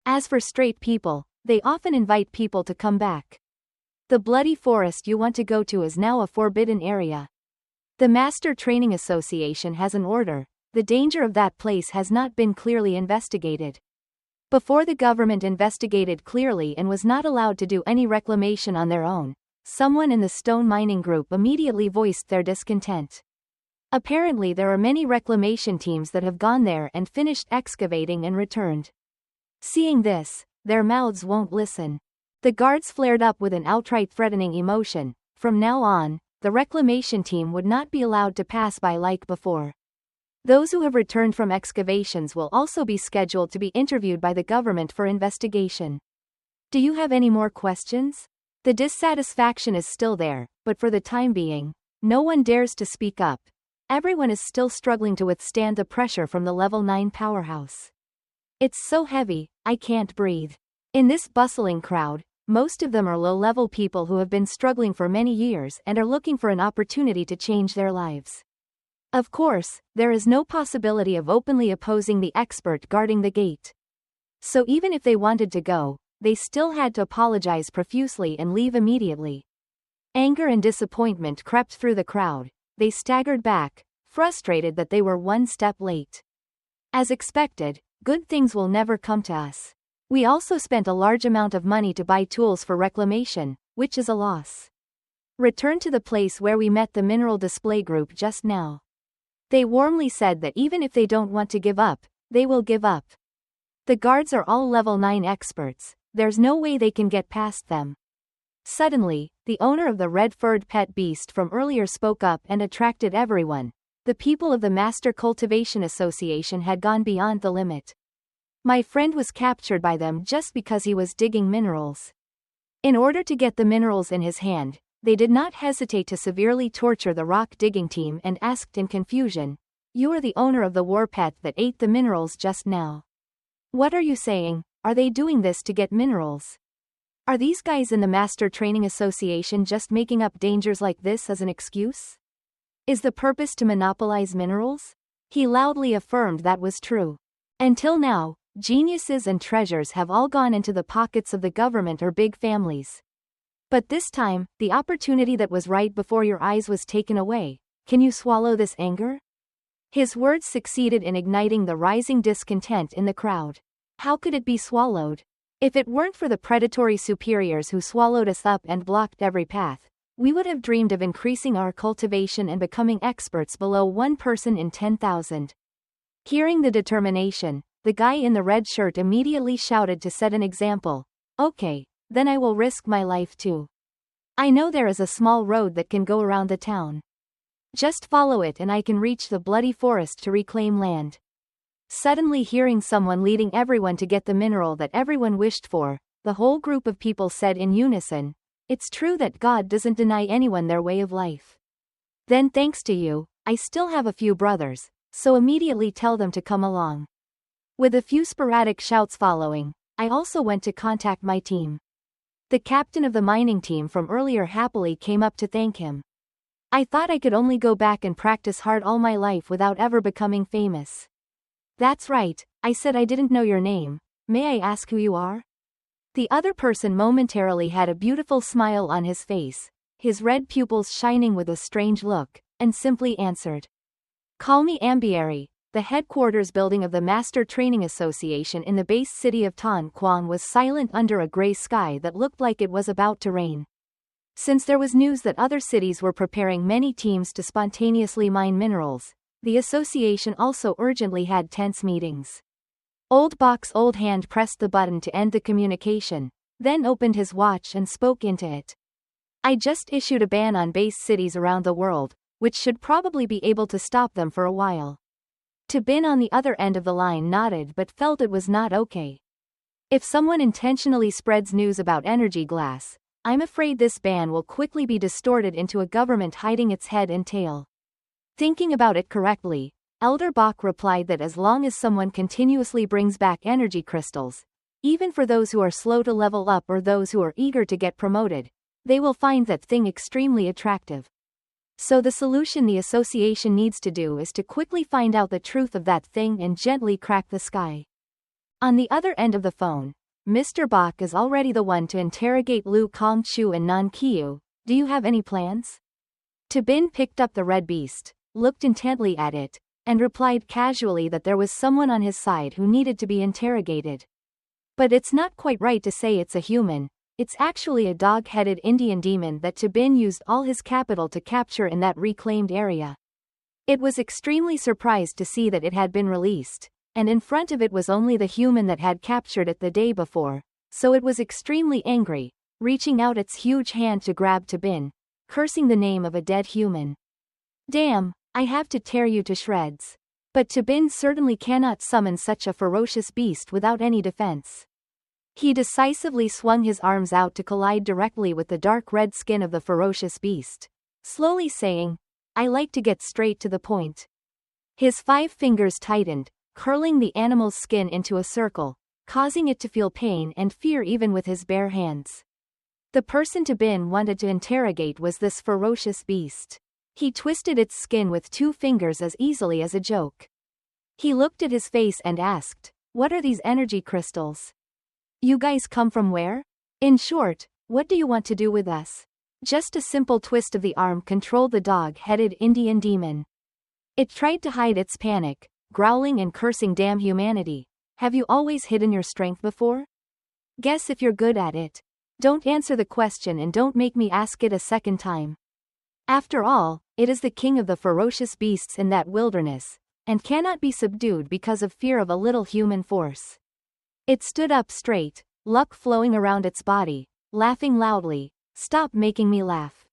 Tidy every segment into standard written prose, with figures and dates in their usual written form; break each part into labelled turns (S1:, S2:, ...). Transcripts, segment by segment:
S1: As for straight people, they often invite people to come back. The bloody forest you want to go to is now a forbidden area. The Master Training Association has an order. The danger of that place has not been clearly investigated. Before the government investigated clearly and was not allowed to do any reclamation on their own, someone in the stone mining group immediately voiced their discontent. Apparently there are many reclamation teams that have gone there and finished excavating and returned. Seeing this, their mouths won't listen. The guards flared up with an outright threatening emotion. From now on, the reclamation team would not be allowed to pass by like before. Those who have returned from excavations will also be scheduled to be interviewed by the government for investigation. Do you have any more questions? The dissatisfaction is still there, but for the time being, no one dares to speak up. Everyone is still struggling to withstand the pressure from the level 9 powerhouse. It's so heavy, I can't breathe. In this bustling crowd, most of them are low-level people who have been struggling for many years and are looking for an opportunity to change their lives. Of course, there is no possibility of openly opposing the expert guarding the gate. So even if they wanted to go, they still had to apologize profusely and leave immediately. Anger and disappointment crept through the crowd. They staggered back, frustrated that they were one step late. As expected, good things will never come to us. We also spent a large amount of money to buy tools for reclamation, which is a loss. Return to the place where we met the mineral display group just now. They warmly said that even if they don't want to give up, they will give up. The guards are all level 9 experts, there's no way they can get past them. Suddenly, the owner of the red-furred pet beast from earlier spoke up and attracted everyone. The people of the Master Cultivation Association had gone beyond the limit. My friend was captured by them just because he was digging minerals. In order to get the minerals in his hand, they did not hesitate to severely torture the rock digging team and asked in confusion, "You are the owner of the war pet that ate the minerals just now. What are you saying? Are they doing this to get minerals? Are these guys in the Master Training Association just making up dangers like this as an excuse? Is the purpose to monopolize minerals?" He loudly affirmed that was true. Until now, geniuses and treasures have all gone into the pockets of the government or big families. But this time, the opportunity that was right before your eyes was taken away. Can you swallow this anger? His words succeeded in igniting the rising discontent in the crowd. How could it be swallowed? If it weren't for the predatory superiors who swallowed us up and blocked every path, we would have dreamed of increasing our cultivation and becoming experts below 1 person in 10,000. Hearing the determination, the guy in the red shirt immediately shouted to set an example. Okay, then I will risk my life too. I know there is a small road that can go around the town. Just follow it and I can reach the bloody forest to reclaim land. Suddenly hearing someone leading everyone to get the mineral that everyone wished for, the whole group of people said in unison, "It's true that God doesn't deny anyone their way of life. Then thanks to you, I still have a few brothers, so immediately tell them to come along." With a few sporadic shouts following, I also went to contact my team. The captain of the mining team from earlier happily came up to thank him. I thought I could only go back and practice hard all my life without ever becoming famous. "That's right," I said. "I didn't know your name. May I ask who you are?" The other person momentarily had a beautiful smile on his face, his red pupils shining with a strange look, and simply answered, "Call me Ambieri." The headquarters building of the Master Training Association in the base city of Tan Quang was silent under a gray sky that looked like it was about to rain. Since there was news that other cities were preparing many teams to spontaneously mine minerals, the association also urgently had tense meetings. Old Bok's old hand pressed the button to end the communication, then opened his watch and spoke into it. "I just issued a ban on base cities around the world, which should probably be able to stop them for a while." Bin on the other end of the line nodded but felt it was not okay. If someone intentionally spreads news about energy glass, I'm afraid this ban will quickly be distorted into a government hiding its head and tail. Thinking about it correctly, Elder Bok replied that as long as someone continuously brings back energy crystals, even for those who are slow to level up or those who are eager to get promoted, they will find that thing extremely attractive. So the solution the association needs to do is to quickly find out the truth of that thing and gently crack the sky. On the other end of the phone, Mr. Bach is already the one to interrogate Lu Kongchu and Nan Qiu. Do you have any plans? Tabin picked up the red beast, looked intently at it, and replied casually that there was someone on his side who needed to be interrogated. But it's not quite right to say it's a human. It's actually a dog-headed Indian demon that Tabin used all his capital to capture in that reclaimed area. It was extremely surprised to see that it had been released, and in front of it was only the human that had captured it the day before, so it was extremely angry, reaching out its huge hand to grab Tabin, cursing the name of a dead human. Damn, I have to tear you to shreds. But Tabin certainly cannot summon such a ferocious beast without any defense. He decisively swung his arms out to collide directly with the dark red skin of the ferocious beast, slowly saying, I like to get straight to the point. His 5 fingers tightened, curling the animal's skin into a circle, causing it to feel pain and fear even with his bare hands. The person Tabin wanted to interrogate was this ferocious beast. He twisted its skin with 2 fingers as easily as a joke. He looked at his face and asked, What are these energy crystals? You guys come from where? In short, what do you want to do with us? Just a simple twist of the arm controlled the dog-headed Indian demon. It tried to hide its panic, growling and cursing, damn humanity. Have you always hidden your strength before? Guess if you're good at it. Don't answer the question and don't make me ask it a second time. After all, it is the king of the ferocious beasts in that wilderness, and cannot be subdued because of fear of a little human force. It stood up straight, luck flowing around its body, laughing loudly. Stop making me laugh.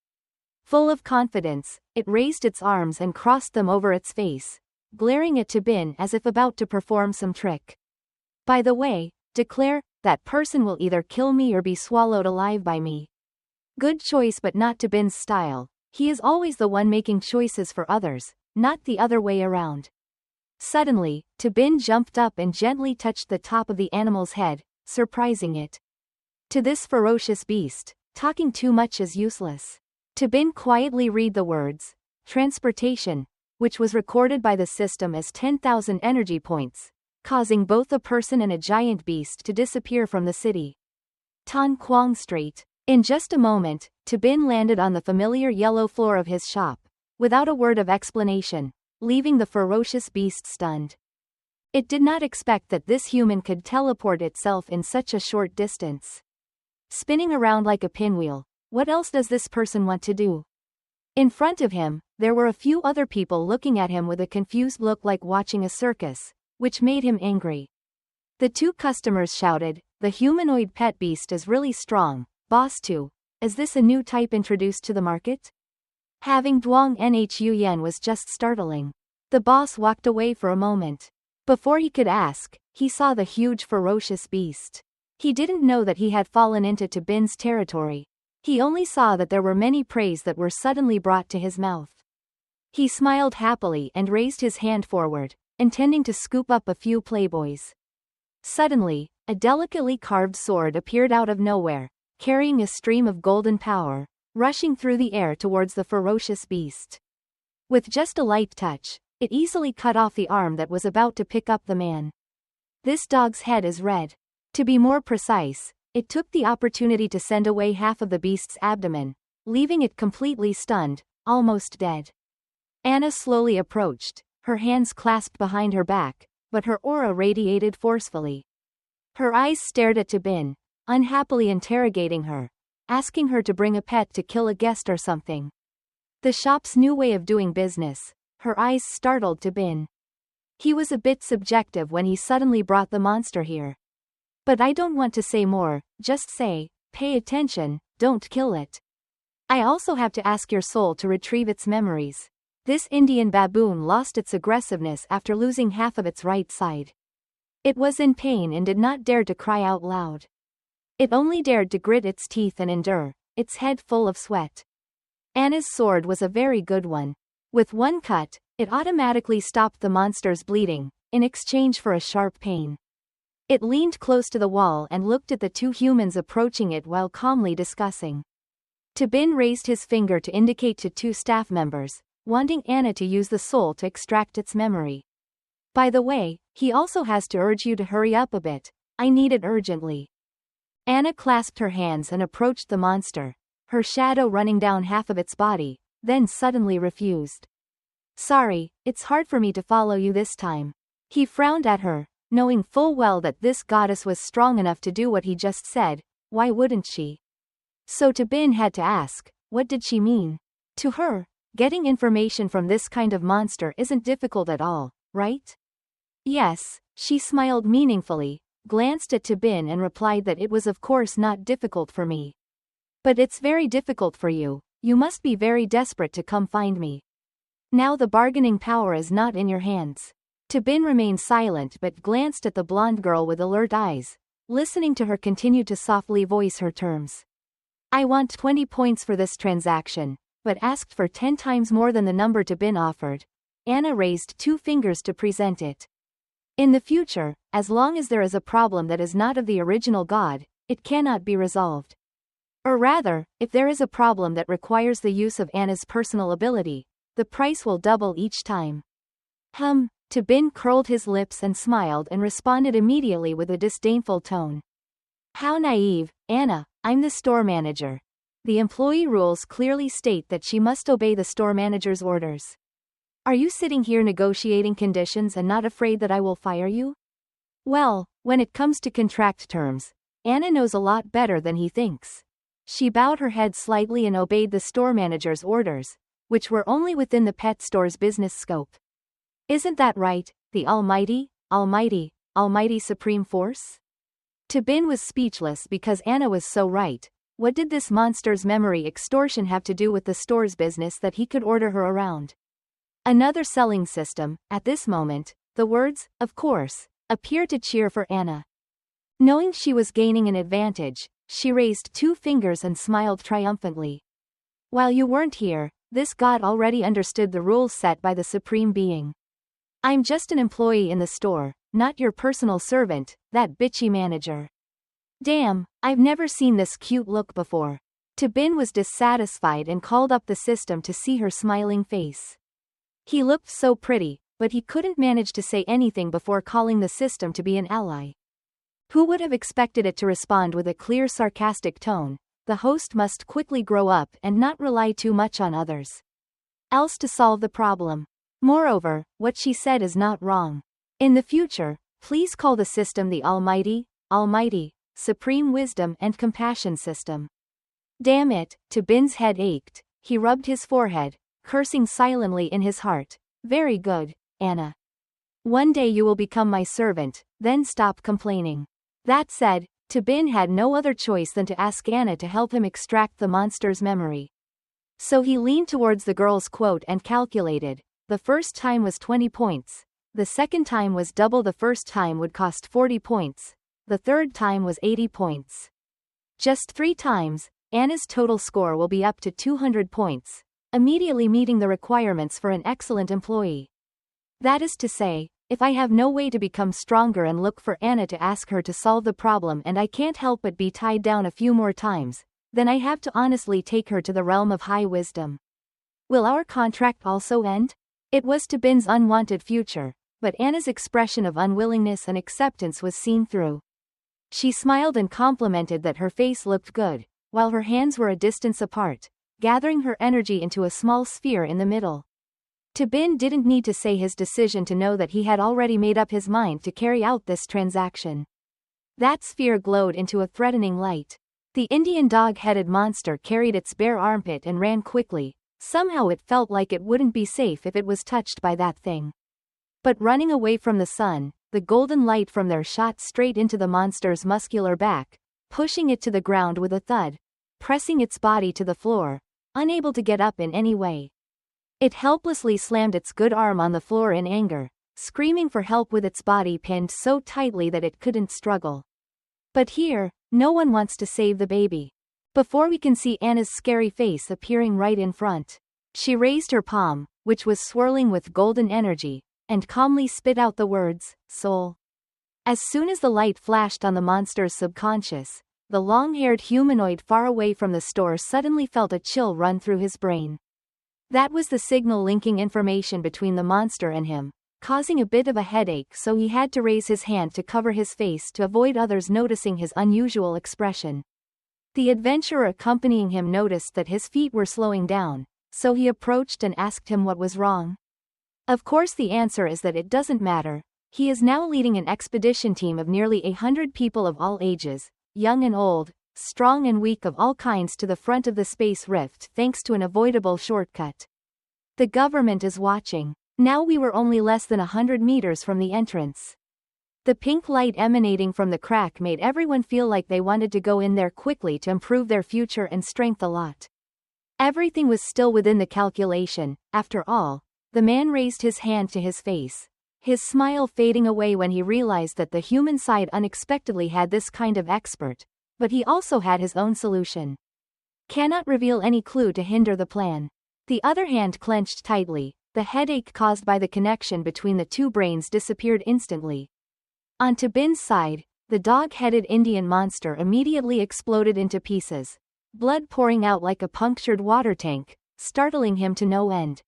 S1: Full of confidence, it raised its arms and crossed them over its face, glaring at Tabin as if about to perform some trick. By the way, declare, that person will either kill me or be swallowed alive by me. Good choice, but not Tabin's style. He is always the one making choices for others, not the other way around. Suddenly, Tabin jumped up and gently touched the top of the animal's head, surprising it. To this ferocious beast, talking too much is useless. Tabin quietly read the words, transportation, which was recorded by the system as 10,000 energy points, causing both a person and a giant beast to disappear from the city. Tan Quang Street. In just a moment, Tabin landed on the familiar yellow floor of his shop, without a word of explanation, leaving the ferocious beast stunned. It did not expect that this human could teleport itself in such a short distance. Spinning around like a pinwheel, what else does this person want to do? In front of him, there were a few other people looking at him with a confused look like watching a circus, which made him angry. The 2 customers shouted, The humanoid pet beast is really strong. Boss 2, is this a new type introduced to the market? Having Duong Nhu Yen was just startling. The boss walked away for a moment. Before he could ask, he saw the huge ferocious beast. He didn't know that he had fallen into Tabin's territory. He only saw that there were many preys that were suddenly brought to his mouth. He smiled happily and raised his hand forward, intending to scoop up a few playboys. Suddenly, a delicately carved sword appeared out of nowhere, carrying a stream of golden power, rushing through the air towards the ferocious beast. With just a light touch, it easily cut off the arm that was about to pick up the man. This dog's head is red. To be more precise, it took the opportunity to send away half of the beast's abdomen, leaving it completely stunned, almost dead. Anna slowly approached, her hands clasped behind her back, but her aura radiated forcefully. Her eyes stared at Tabin, unhappily interrogating her, asking her to bring a pet to kill a guest or something. The shop's new way of doing business, her eyes startled Tabin. He was a bit subjective when he suddenly brought the monster here. But I don't want to say more, just say, pay attention, don't kill it. I also have to ask your soul to retrieve its memories. This Indian baboon lost its aggressiveness after losing half of its right side. It was in pain and did not dare to cry out loud. It only dared to grit its teeth and endure, its head full of sweat. Anna's sword was a very good one. With one cut, it automatically stopped the monster's bleeding, in exchange for a sharp pain. It leaned close to the wall and looked at the 2 humans approaching it while calmly discussing. Tabin raised his finger to indicate to 2 staff members, wanting Anna to use the soul to extract its memory. By the way, He also has to urge you to hurry up a bit. I need it urgently. Anna clasped her hands and approached the monster, her shadow running down half of its body, then suddenly refused. Sorry, it's hard for me to follow you this time. He frowned at her, knowing full well that this goddess was strong enough to do what he just said. Why wouldn't she? So Tabin had to ask, what did she mean? To her, getting information from this kind of monster isn't difficult at all, right? Yes, she smiled meaningfully, glanced at Tabin and replied that it was of course not difficult for me. But it's very difficult for you. You must be very desperate to come find me. Now the bargaining power is not in your hands. Tabin remained silent but glanced at the blonde girl with alert eyes, listening to her continue to softly voice her terms. I want 20 points for this transaction, but asked for 10 times more than the number Tabin offered. Anna raised 2 fingers to present it. In the future, as long as there is a problem that is not of the original god, it cannot be resolved. Or rather, if there is a problem that requires the use of Anna's personal ability, the price will double each time. Tabin curled his lips and smiled and responded immediately with a disdainful tone. How naive, Anna, I'm the store manager. The employee rules clearly state that she must obey the store manager's orders. Are you sitting here negotiating conditions and not afraid that I will fire you? Well, when it comes to contract terms, Anna knows a lot better than he thinks. She bowed her head slightly and obeyed the store manager's orders, which were only within the pet store's business scope. Isn't that right, the almighty supreme force? Tabin was speechless because Anna was so right. What did this monster's memory extortion have to do with the store's business that he could order her around? Another selling system. At this moment, the words, of course, appeared to cheer for Anna. Knowing she was gaining an advantage, she raised 2 fingers and smiled triumphantly. While you weren't here, this god already understood the rules set by the Supreme Being. I'm just an employee in the store, not your personal servant, that bitchy manager. Damn, I've never seen this cute look before. Tabin was dissatisfied and called up the system to see her smiling face. He looked so pretty, but he couldn't manage to say anything before calling the system to be an ally. Who would have expected it to respond with a clear sarcastic tone? The host must quickly grow up and not rely too much on others else to solve the problem. Moreover, what she said is not wrong. In the future, please call the system the almighty, supreme wisdom and compassion system. Damn it, Tabin's head ached. He rubbed his forehead, cursing silently in his heart. Very good, Anna. One day you will become my servant, then stop complaining. That said, Tabin had no other choice than to ask Anna to help him extract the monster's memory. So he leaned towards the girl's quote and calculated. The first time was 20 points. The second time was double. The first time would cost 40 points. The third time was 80 points. Just 3 times, Anna's total score will be up to 200 points, immediately meeting the requirements for an excellent employee. That is to say, if I have no way to become stronger and look for Anna to ask her to solve the problem and I can't help but be tied down a few more times, then I have to honestly take her to the realm of high wisdom. Will our contract also end? It was Tabin's unwanted future, but Anna's expression of unwillingness and acceptance was seen through. She smiled and complimented that her face looked good, while her hands were a distance apart, gathering her energy into a small sphere in the middle. Tabin didn't need to say his decision to know that he had already made up his mind to carry out this transaction. That sphere glowed into a threatening light. The Indian dog-headed monster carried its bare armpit and ran quickly. Somehow it felt like it wouldn't be safe if it was touched by that thing. But running away from the sun, the golden light from there shot straight into the monster's muscular back, pushing it to the ground with a thud, pressing its body to the floor, unable to get up in any way. It helplessly slammed its good arm on the floor in anger, screaming for help with its body pinned so tightly that it couldn't struggle. But here, no one wants to save the baby. Before we can see Anna's scary face appearing right in front, she raised her palm, which was swirling with golden energy, and calmly spit out the words, soul. As soon as the light flashed on the monster's subconscious, the long-haired humanoid far away from the store suddenly felt a chill run through his brain. That was the signal linking information between the monster and him. causing a bit of a headache, so he had to raise his hand to cover his face to avoid others noticing his unusual expression. The adventurer accompanying him noticed that his feet were slowing down, so he approached and asked him what was wrong. Of course, the answer is that it doesn't matter. He is now leading an expedition team of nearly 100 people of all ages, young and old, strong and weak, of all kinds, to the front of the space rift thanks to an avoidable shortcut. The government is watching. Now we were only less than 100 meters from the entrance. The pink light emanating from the crack made everyone feel like they wanted to go in there quickly to improve their future and strength a lot. Everything was still within the calculation. After all, the man raised his hand to his face, his smile fading away when he realized that the human side unexpectedly had this kind of expert, but he also had his own solution. Cannot reveal any clue to hinder the plan. The other hand clenched tightly. The headache caused by the connection between the two brains disappeared instantly. On Tabin's side, the dog-headed Indian monster immediately exploded into pieces, blood pouring out like a punctured water tank, startling him to no end.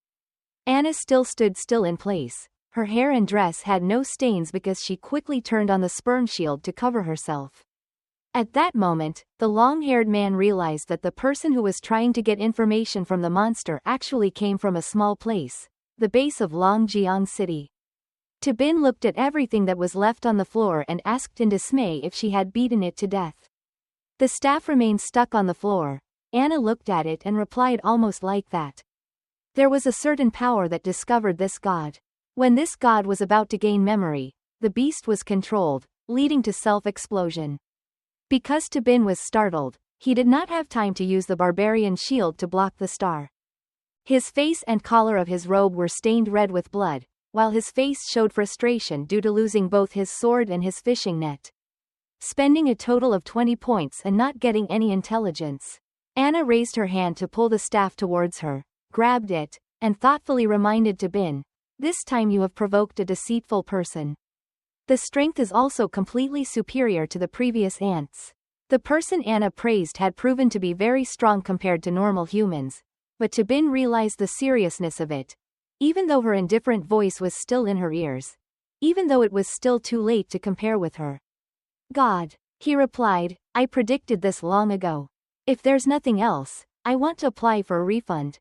S1: Anna still stood still in place. Her hair and dress had no stains because she quickly turned on the sperm shield to cover herself. At that moment, the long-haired man realized that the person who was trying to get information from the monster actually came from a small place, the base of Longjiang city. Tabin looked at everything that was left on the floor and asked in dismay if she had beaten it to death. The staff remained stuck on the floor. Anna looked at it and replied almost like that. There was a certain power that discovered this god. When this god was about to gain memory, the beast was controlled, leading to self-explosion. Because Tabin was startled, he did not have time to use the barbarian shield to block the star. His face and collar of his robe were stained red with blood, while his face showed frustration due to losing both his sword and his fishing net. Spending a total of 20 points and not getting any intelligence. Anna raised her hand to pull the staff towards her, grabbed it, and thoughtfully reminded Tabin, "This time you have provoked a deceitful person. The strength is also completely superior to the previous ants." The person Anna praised had proven to be very strong compared to normal humans, but Tabin realized the seriousness of it, even though her indifferent voice was still in her ears, even though it was still too late to compare with her. "God," he replied, "I predicted this long ago. If there's nothing else, I want to apply for a refund."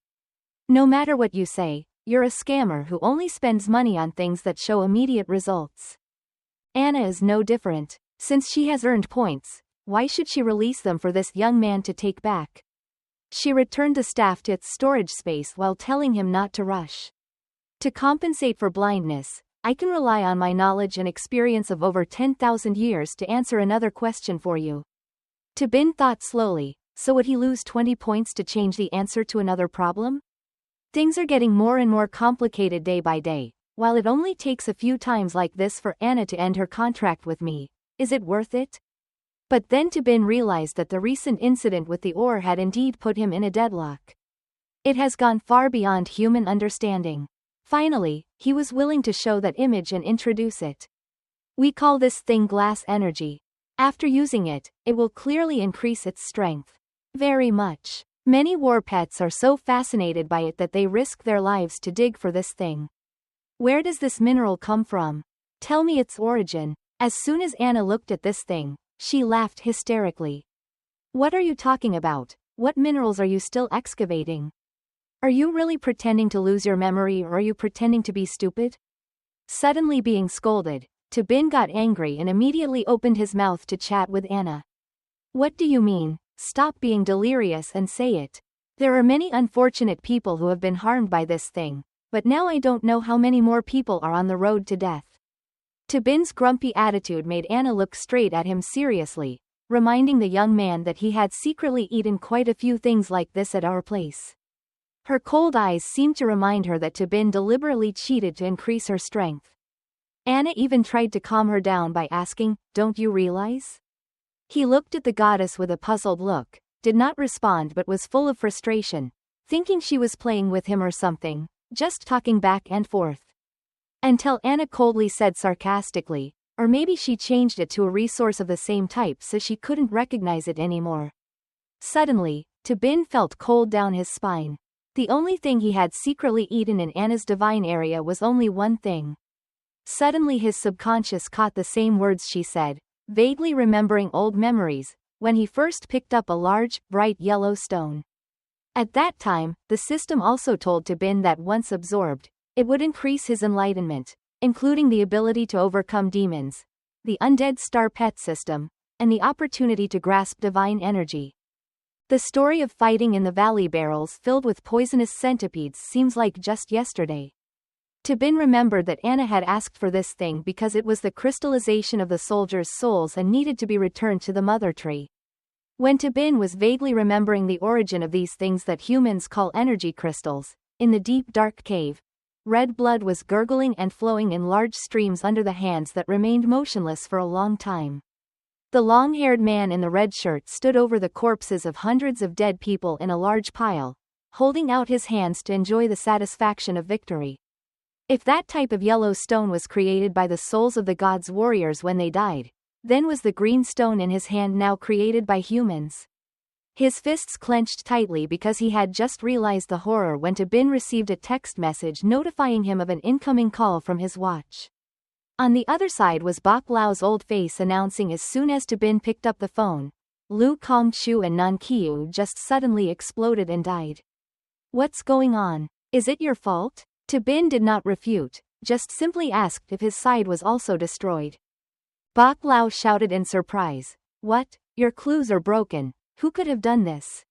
S1: "No matter what you say, you're a scammer who only spends money on things that show immediate results." Anna is no different. Since she has earned points, why should she release them for this young man to take back? She returned the staff to its storage space while telling him not to rush. "To compensate for blindness, I can rely on my knowledge and experience of over 10,000 years to answer another question for you." Tabin thought slowly, so would he lose 20 points to change the answer to another problem? Things are getting more and more complicated day by day. While it only takes a few times like this for Anna to end her contract with me, is it worth it? But then Tabin realized that the recent incident with the ore had indeed put him in a deadlock. It has gone far beyond human understanding. Finally, he was willing to show that image and introduce it. "We call this thing glass energy. After using it, it will clearly increase its strength. Very much. Many war pets are so fascinated by it that they risk their lives to dig for this thing. Where does this mineral come from? Tell me its origin." As soon as Anna looked at this thing, she laughed hysterically. "What are you talking about? What minerals are you still excavating? Are you really pretending to lose your memory, or are you pretending to be stupid?" Suddenly being scolded, Tabin got angry and immediately opened his mouth to chat with Anna. "What do you mean? Stop being delirious and say it. There are many unfortunate people who have been harmed by this thing, but now I don't know how many more people are on the road to death." Tabin's grumpy attitude made Anna look straight at him seriously, reminding the young man that he had secretly eaten quite a few things like this at our place. Her cold eyes seemed to remind her that Tabin deliberately cheated to increase her strength. Anna even tried to calm her down by asking, "Don't you realize?" He looked at the goddess with a puzzled look, did not respond but was full of frustration, thinking she was playing with him or something, just talking back and forth. Until Anna coldly said sarcastically, or maybe she changed it to a resource of the same type so she couldn't recognize it anymore. Suddenly, Tabin felt cold down his spine. The only thing he had secretly eaten in Anna's divine area was only one thing. Suddenly his subconscious caught the same words she said, vaguely remembering old memories, when he first picked up a large, bright yellow stone. At that time, the system also told Bin that once absorbed, it would increase his enlightenment, including the ability to overcome demons, the undead star pet system, and the opportunity to grasp divine energy. The story of fighting in the valley barrels filled with poisonous centipedes seems like just yesterday. Bin remembered that Anna had asked for this thing because it was the crystallization of the soldiers' souls and needed to be returned to the mother tree. When Bin was vaguely remembering the origin of these things that humans call energy crystals, in the deep dark cave, red blood was gurgling and flowing in large streams under the hands that remained motionless for a long time. The long-haired man in the red shirt stood over the corpses of hundreds of dead people in a large pile, holding out his hands to enjoy the satisfaction of victory. If that type of yellow stone was created by the souls of the gods' warriors when they died, then was the green stone in his hand now created by humans? His fists clenched tightly because he had just realized the horror when Bin received a text message notifying him of an incoming call from his watch. On the other side was Bok Lao's old face announcing as soon as Bin picked up the phone, Lu Kongqiu and Nan Qiu just suddenly exploded and died. What's going on? Is it your fault? Bin did not refute, just simply asked if his side was also destroyed. Bok Lao shouted in surprise, "What? Your clues are broken. Who could have done this?"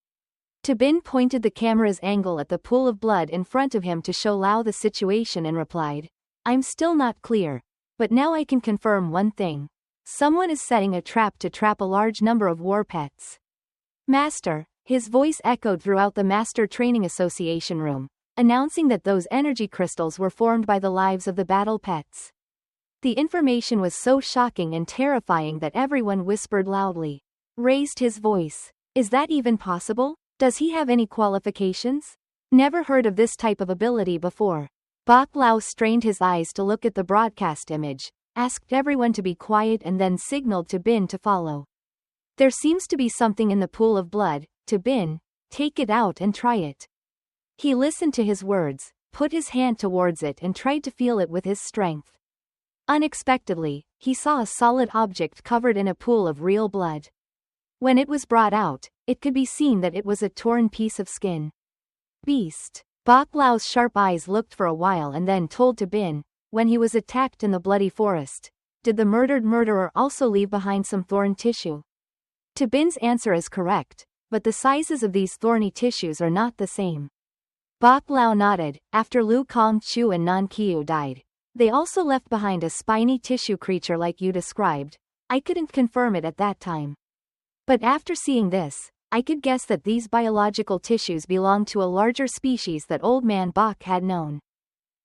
S1: Bin pointed the camera's angle at the pool of blood in front of him to show Lao the situation and replied, "I'm still not clear. But now I can confirm one thing. Someone is setting a trap to trap a large number of war pets." "Master," his voice echoed throughout the Master Training Association room, announcing that those energy crystals were formed by the lives of the battle pets. The information was so shocking and terrifying that everyone whispered loudly, raised his voice. "Is that even possible? Does he have any qualifications? Never heard of this type of ability before." Bok Lao strained his eyes to look at the broadcast image, asked everyone to be quiet and then signaled Bin to follow. "There seems to be something in the pool of blood, Bin, take it out and try it." He listened to his words, put his hand towards it and tried to feel it with his strength. Unexpectedly, he saw a solid object covered in a pool of real blood. When it was brought out, it could be seen that it was a torn piece of skin. "Beast." Bok Lao's sharp eyes looked for a while and then told Bin, when he was attacked in the bloody forest, "Did the murdered murderer also leave behind some thorn tissue?" Bin's answer is correct, but the sizes of these thorny tissues are not the same. Bok Lao nodded. After Lu Kongqiu and Nan Qiu died, they also left behind a spiny tissue creature like you described. I couldn't confirm it at that time. But after seeing this, I could guess that these biological tissues belong to a larger species that Old Man Bok had known.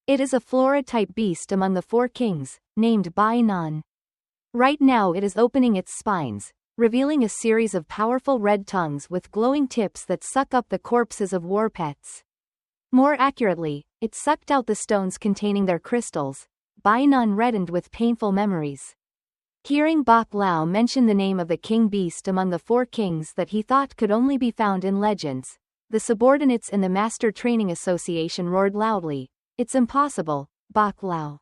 S1: It is a flora-type beast among the four kings, named Bai Nan. Right now it is opening its spines, revealing a series of powerful red tongues with glowing tips that suck up the corpses of war pets. More accurately, it sucked out the stones containing their crystals. Bai Nan reddened with painful memories. Hearing Bok Lao mention the name of the king beast among the four kings that he thought could only be found in legends, the subordinates in the Master Training Association roared loudly, "It's impossible, Bok Lao.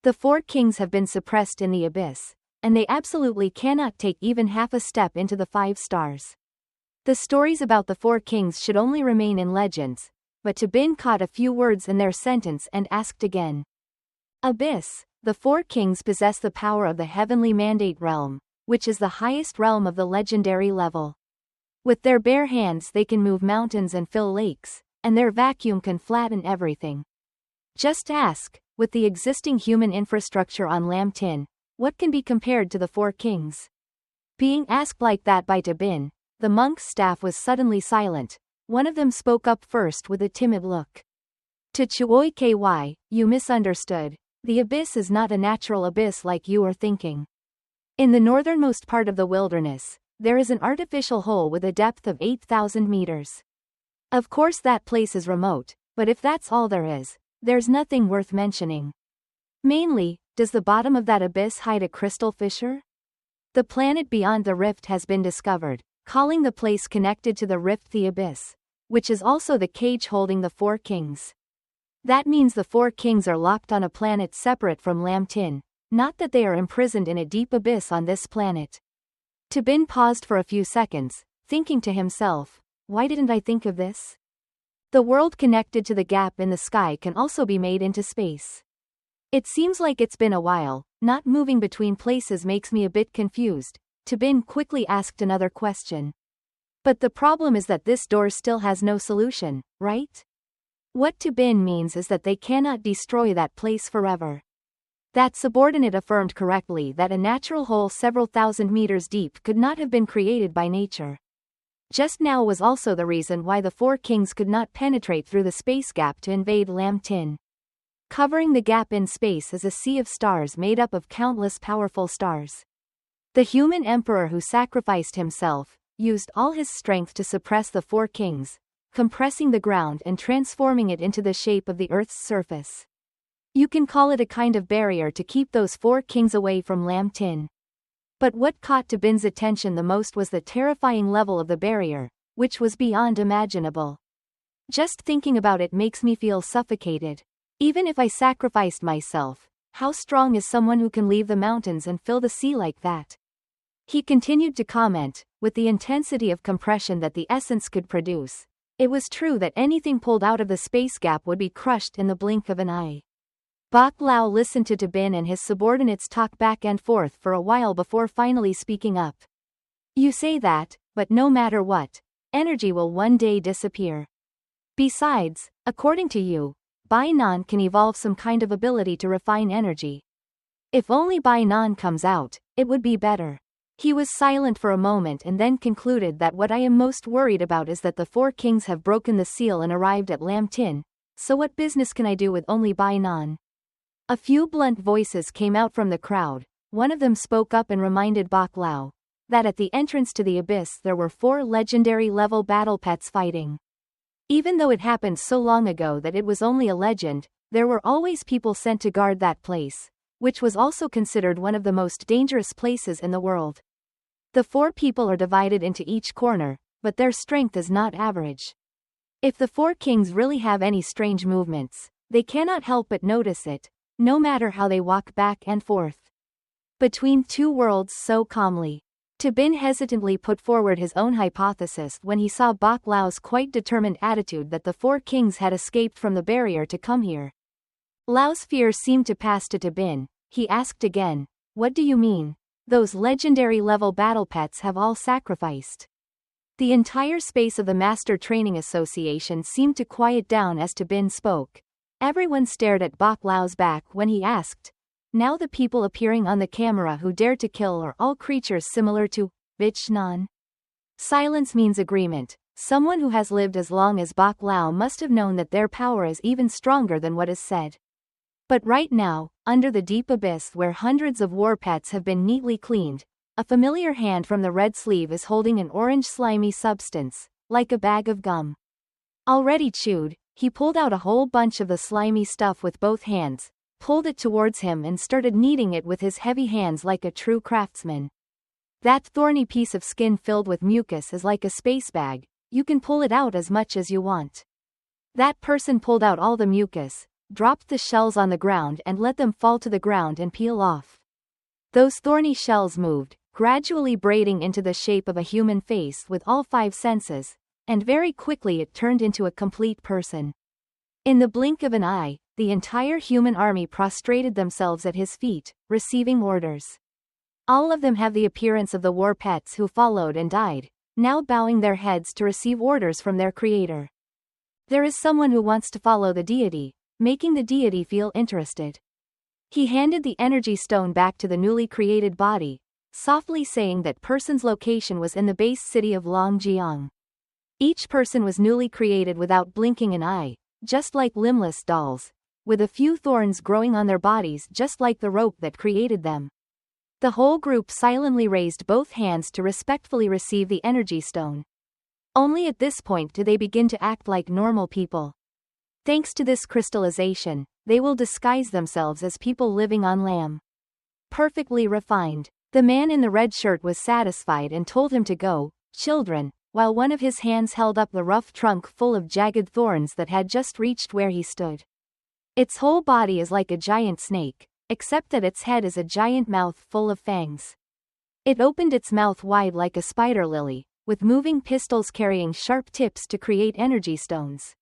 S1: The four kings have been suppressed in the abyss, and they absolutely cannot take even half a step into the 5 stars. The stories about the four kings should only remain in legends." But Bin caught a few words in their sentence and asked again. "Abyss. The four kings possess the power of the heavenly mandate realm, which is the highest realm of the legendary level. With their bare hands they can move mountains and fill lakes, and their vacuum can flatten everything. Just ask, with the existing human infrastructure on Lam Tin, what can be compared to the four kings?" Being asked like that by Bin, the monk's staff was suddenly silent. One of them spoke up first with a timid look. "To Chuoi Ky, you misunderstood. The abyss is not a natural abyss like you are thinking. In the northernmost part of the wilderness, there is an artificial hole with a depth of 8,000 meters. Of course that place is remote, but if that's all there is, there's nothing worth mentioning. Mainly, does the bottom of that abyss hide a crystal fissure? The planet beyond the rift has been discovered, calling the place connected to the rift the abyss, which is also the cage holding the four kings. That means the four kings are locked on a planet separate from Lamtin, not that they are imprisoned in a deep abyss on this planet. Tabin paused for a few seconds, thinking to himself, why didn't I think of this? The world connected to the gap in the sky can also be made into space. It seems like it's been a while, not moving between places makes me a bit confused. Tabin quickly asked another question. But the problem is that this door still has no solution, right? What Tabin means is that they cannot destroy that place forever. That subordinate affirmed correctly that a natural hole several thousand meters deep could not have been created by nature. Just now was also the reason why the four kings could not penetrate through the space gap to invade Lamtin. Covering the gap in space is a sea of stars made up of countless powerful stars. The human emperor who sacrificed himself, used all his strength to suppress the four kings, compressing the ground and transforming it into the shape of the Earth's surface. You can call it a kind of barrier to keep those four kings away from Lamtin. But what caught Tabin's attention the most was the terrifying level of the barrier, which was beyond imaginable. Just thinking about it makes me feel suffocated. Even if I sacrificed myself, how strong is someone who can leave the mountains and fill the sea like that? He continued to comment, with the intensity of compression that the essence could produce. It was true that anything pulled out of the space gap would be crushed in the blink of an eye. Bak Lao listened to Tabin and his subordinates talk back and forth for a while before finally speaking up. You say that, but no matter what, energy will one day disappear. Besides, according to you, Bai Nan can evolve some kind of ability to refine energy. If only Bai Nan comes out, it would be better. He was silent for a moment and then concluded that what I am most worried about is that the four kings have broken the seal and arrived at Lamtin, so what business can I do with only Bai Nan? A few blunt voices came out from the crowd. One of them spoke up and reminded Bak Lao that at the entrance to the abyss there were 4 legendary level battle pets fighting. Even though it happened so long ago that it was only a legend, there were always people sent to guard that place, which was also considered one of the most dangerous places in the world. The 4 people are divided into each corner, but their strength is not average. If the 4 kings really have any strange movements, they cannot help but notice it, no matter how they walk back and forth between 2 worlds so calmly. Tabin hesitantly put forward his own hypothesis when he saw Bak Lao's quite determined attitude that the 4 kings had escaped from the barrier to come here. Lao's fear seemed to pass to Tabin. He asked again, what do you mean? Those legendary level battle pets have all sacrificed. The entire space of the Master Training Association seemed to quiet down as Tabin spoke. Everyone stared at Bak Lao's back when he asked, now the people appearing on the camera who dared to kill are all creatures similar to Vichnan? Silence means agreement. Someone who has lived as long as Bak Lao must have known that their power is even stronger than what is said. But right now, under the deep abyss where hundreds of war pets have been neatly cleaned, a familiar hand from the red sleeve is holding an orange slimy substance, like a bag of gum. Already chewed, he pulled out a whole bunch of the slimy stuff with both hands, pulled it towards him and started kneading it with his heavy hands like a true craftsman. That thorny piece of skin filled with mucus is like a space bag, you can pull it out as much as you want. That person pulled out all the mucus, dropped the shells on the ground and let them fall to the ground and peel off. Those thorny shells moved, gradually braiding into the shape of a human face with all 5 senses, and very quickly it turned into a complete person. In the blink of an eye, the entire human army prostrated themselves at his feet, receiving orders. All of them have the appearance of the war pets who followed and died, now bowing their heads to receive orders from their creator. There is someone who wants to follow the deity, making the deity feel interested. He handed the energy stone back to the newly created body, softly saying that person's location was in the base city of Longjiang. Each person was newly created without blinking an eye, just like limbless dolls, with a few thorns growing on their bodies just like the rope that created them. The whole group silently raised both hands to respectfully receive the energy stone. Only at this point do they begin to act like normal people. Thanks to this crystallization, they will disguise themselves as people living on Lam. Perfectly refined. The man in the red shirt was satisfied and told him to go, children, while one of his hands held up the rough trunk full of jagged thorns that had just reached where he stood. Its whole body is like a giant snake, except that its head is a giant mouth full of fangs. It opened its mouth wide like a spider lily, with moving pistols carrying sharp tips to create energy stones.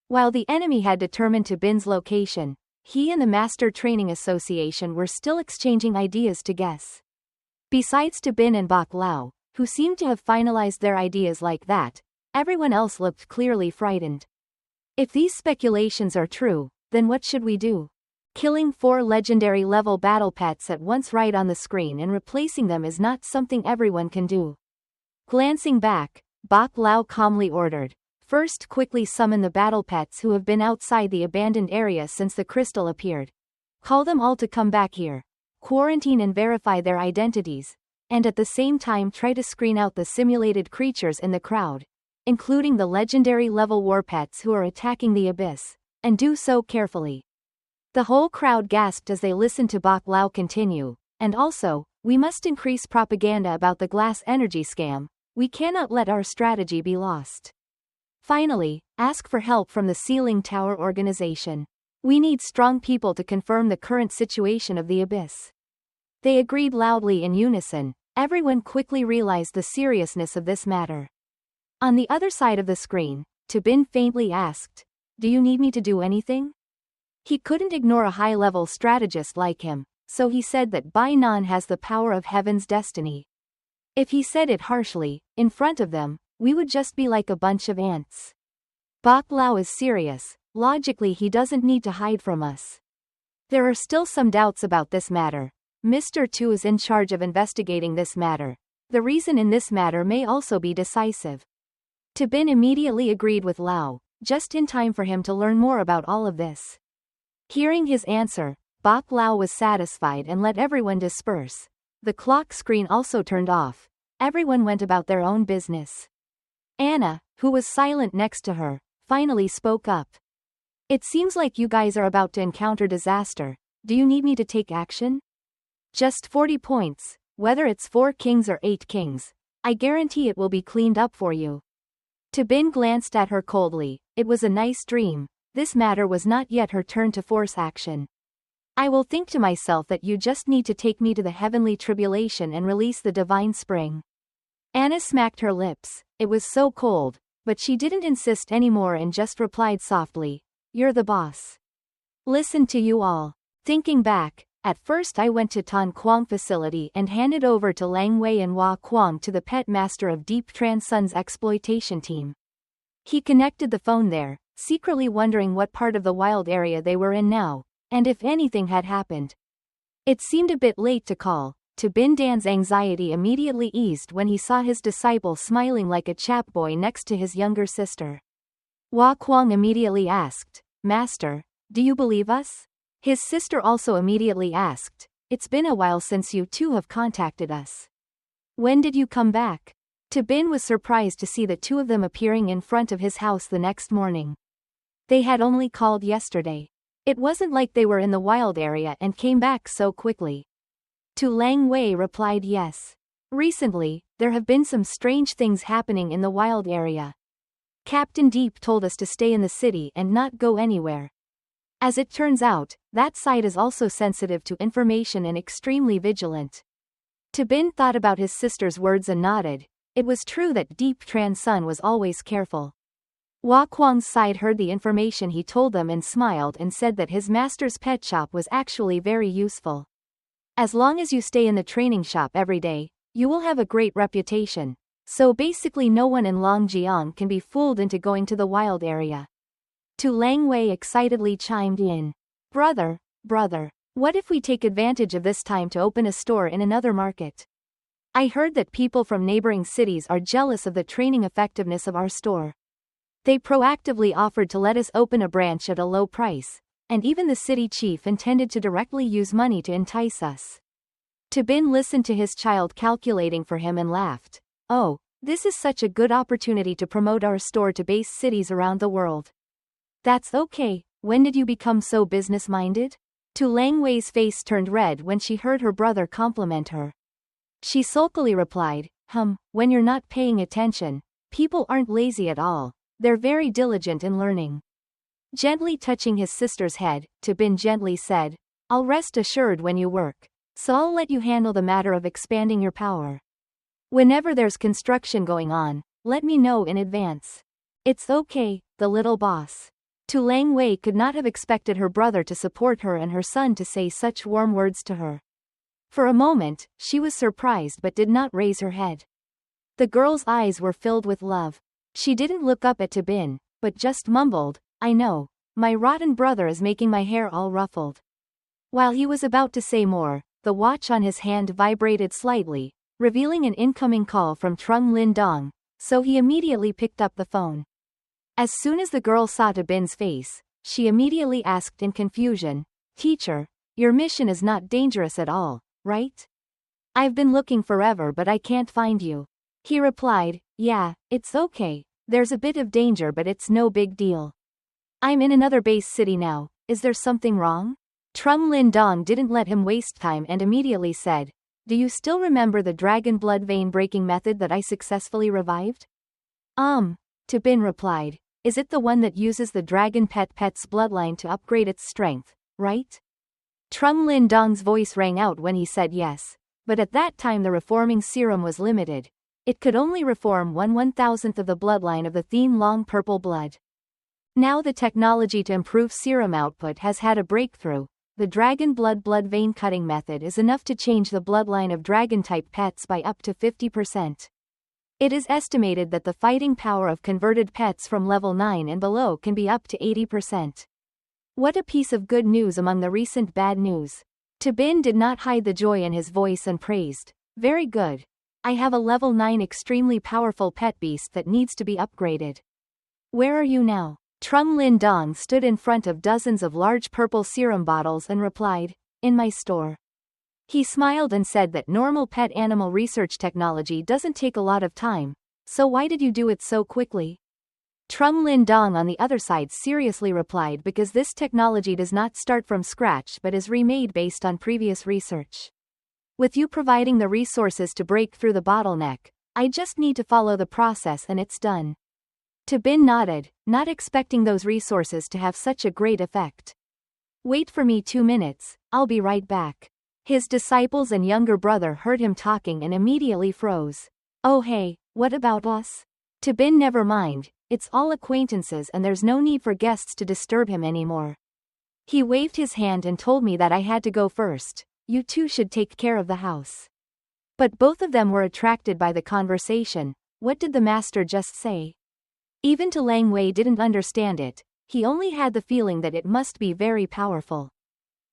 S1: While the enemy had determined Bin's location, he and the Master Training Association were still exchanging ideas to guess. Besides Bin and Bak Lao, who seemed to have finalized their ideas like that, everyone else looked clearly frightened. If these speculations are true, then what should we do? Killing 4 legendary level battle pets at once right on the screen and replacing them is not something everyone can do. Glancing back, Bak Lao calmly ordered, "First quickly summon the battle pets who have been outside the abandoned area since the crystal appeared. Call them all to come back here. Quarantine and verify their identities, and at the same time try to screen out the simulated creatures in the crowd, including the legendary level war pets who are attacking the abyss, and do so carefully." The whole crowd gasped as they listened to Bak Lao continue, and also, "We must increase propaganda about the glass energy scam. We cannot let our strategy be lost. Finally, ask for help from the Ceiling Tower organization. We need strong people to confirm the current situation of the abyss." They agreed loudly in unison. Everyone quickly realized the seriousness of this matter. On the other side of the screen, Bin faintly asked, "Do you need me to do anything?" He couldn't ignore a high-level strategist like him, so he said that Bai Nan has the power of heaven's destiny. If he said it harshly, in front of them, we would just be like a bunch of ants. Bak Lao is serious. Logically he doesn't need to hide from us. There are still some doubts about this matter. Mr. Tu is in charge of investigating this matter. The reason in this matter may also be decisive. Bin immediately agreed with Lao, just in time for him to learn more about all of this. Hearing his answer, Bak Lao was satisfied and let everyone disperse. The clock screen also turned off. Everyone went about their own business. Anna, who was silent next to her, finally spoke up. "It seems like you guys are about to encounter disaster. Do you need me to take action?" "Just 40 points, whether it's 4 kings or 8 kings. I guarantee it will be cleaned up for you." Bin glanced at her coldly. It was a nice dream. This matter was not yet her turn to force action. "I will think to myself that you just need to take me to the heavenly tribulation and release the divine spring." Anna smacked her lips. It was so cold, but she didn't insist anymore and just replied softly, "You're the boss. Listen to you all." Thinking back, at first I went to Tan Quang facility and handed over to Lang Wei and Hua Quang to the pet master of Deep Tran Sun's exploitation team. He connected the phone there, secretly wondering what part of the wild area they were in now, and if anything had happened. It seemed a bit late to call. Bin Dan's anxiety immediately eased when he saw his disciple smiling like a chap boy next to his younger sister. Hua Quang immediately asked, "Master, do you believe us?" His sister also immediately asked, "It's been a while since you two have contacted us. When did you come back?" Bin was surprised to see the two of them appearing in front of his house the next morning. They had only called yesterday. It wasn't like they were in the wild area and came back so quickly. Lang Wei replied yes. "Recently, there have been some strange things happening in the wild area. Captain Deep told us to stay in the city and not go anywhere. As it turns out, that side is also sensitive to information and extremely vigilant." Bin thought about his sister's words and nodded. It was true that Deep Tran Sun was always careful. Hua Quang's side heard the information he told them and smiled and said that his master's pet shop was actually very useful. "As long as you stay in the training shop every day, you will have a great reputation. So basically no one in Longjiang can be fooled into going to the wild area." Lang Wei excitedly chimed in. Brother, what if we take advantage of this time to open a store in another market? I heard that people from neighboring cities are jealous of the training effectiveness of our store. They proactively offered to let us open a branch at a low price, and even the city chief intended to directly use money to entice us." Bin listened to his child calculating for him and laughed. "Oh, this is such a good opportunity to promote our store to base cities around the world." "That's okay. When did you become so business-minded?" Lang Wei's face turned red when she heard her brother compliment her. She sulkily replied, "When you're not paying attention, people aren't lazy at all. They're very diligent in learning." Gently touching his sister's head, Tabin gently said, I'll rest assured when you work, so I'll let you handle the matter of expanding your power. Whenever there's construction going on, let me know in advance. It's okay, the little boss. Tu Lang Wei could not have expected her brother to support her and her son to say such warm words to her. For a moment, she was surprised but did not raise her head. The girl's eyes were filled with love. She didn't look up at Tabin, but just mumbled, I know, my rotten brother is making my hair all ruffled. While he was about to say more, the watch on his hand vibrated slightly, revealing an incoming call from Trung Lin Dong, so he immediately picked up the phone. As soon as the girl saw Tabin's face, she immediately asked in confusion, Teacher, your mission is not dangerous at all, right? I've been looking forever but I can't find you. He replied, Yeah, it's okay, there's a bit of danger but it's no big deal. I'm in another base city now, is there something wrong? Trung Lin Dong didn't let him waste time and immediately said, Do you still remember the dragon blood vein breaking method that I successfully revived? Tabin replied, Is it the one that uses the dragon pet's bloodline to upgrade its strength, right? Trung Lin Dong's voice rang out when he said yes, but at that time the reforming serum was limited. It could only reform 1/1000th of the bloodline of the Thin Long purple blood. Now the technology to improve serum output has had a breakthrough. The dragon blood vein cutting method is enough to change the bloodline of dragon-type pets by up to 50%. It is estimated that the fighting power of converted pets from level 9 and below can be up to 80%. What a piece of good news among the recent bad news. Tabin did not hide the joy in his voice and praised, Very good. I have a level 9 extremely powerful pet beast that needs to be upgraded. Where are you now? Trung Lin Dong stood in front of dozens of large purple serum bottles and replied, In my store. He smiled and said that normal pet animal research technology doesn't take a lot of time, so why did you do it so quickly? Trung Lin Dong on the other side seriously replied because this technology does not start from scratch but is remade based on previous research. With you providing the resources to break through the bottleneck, I just need to follow the process and it's done. Tabin nodded, not expecting those resources to have such a great effect. Wait for me 2 minutes, I'll be right back. His disciples and younger brother heard him talking and immediately froze. Oh hey, what about us? Tabin never mind, it's all acquaintances and there's no need for guests to disturb him anymore. He waved his hand and told me that I had to go first, you two should take care of the house. But both of them were attracted by the conversation. What did the master just say? Even Tu Lang Wei didn't understand it, he only had the feeling that it must be very powerful.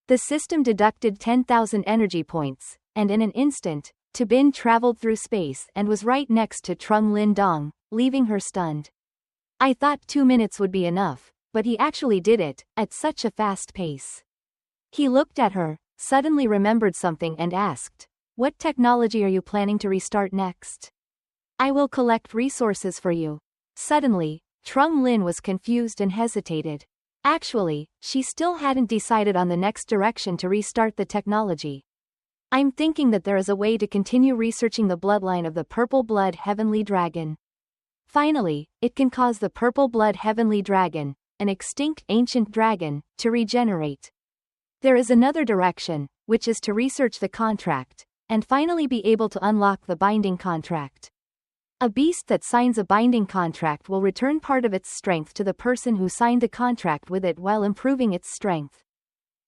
S1: The system deducted 10,000 energy points, and in an instant, Tabin traveled through space and was right next to Trung Lin Dong, leaving her stunned. I thought 2 minutes would be enough, but he actually did it, at such a fast pace. He looked at her, suddenly remembered something and asked, What technology are you planning to restart next? I will collect resources for you. Suddenly, Trung Lin was confused and hesitated. Actually, she still hadn't decided on the next direction to restart the technology. I'm thinking that there is a way to continue researching the bloodline of the purple blood heavenly dragon. Finally, it can cause the purple blood heavenly dragon, an extinct ancient dragon, to regenerate. There is another direction, which is to research the contract, and finally be able to unlock the binding contract. A beast that signs a binding contract will return part of its strength to the person who signed the contract with it while improving its strength.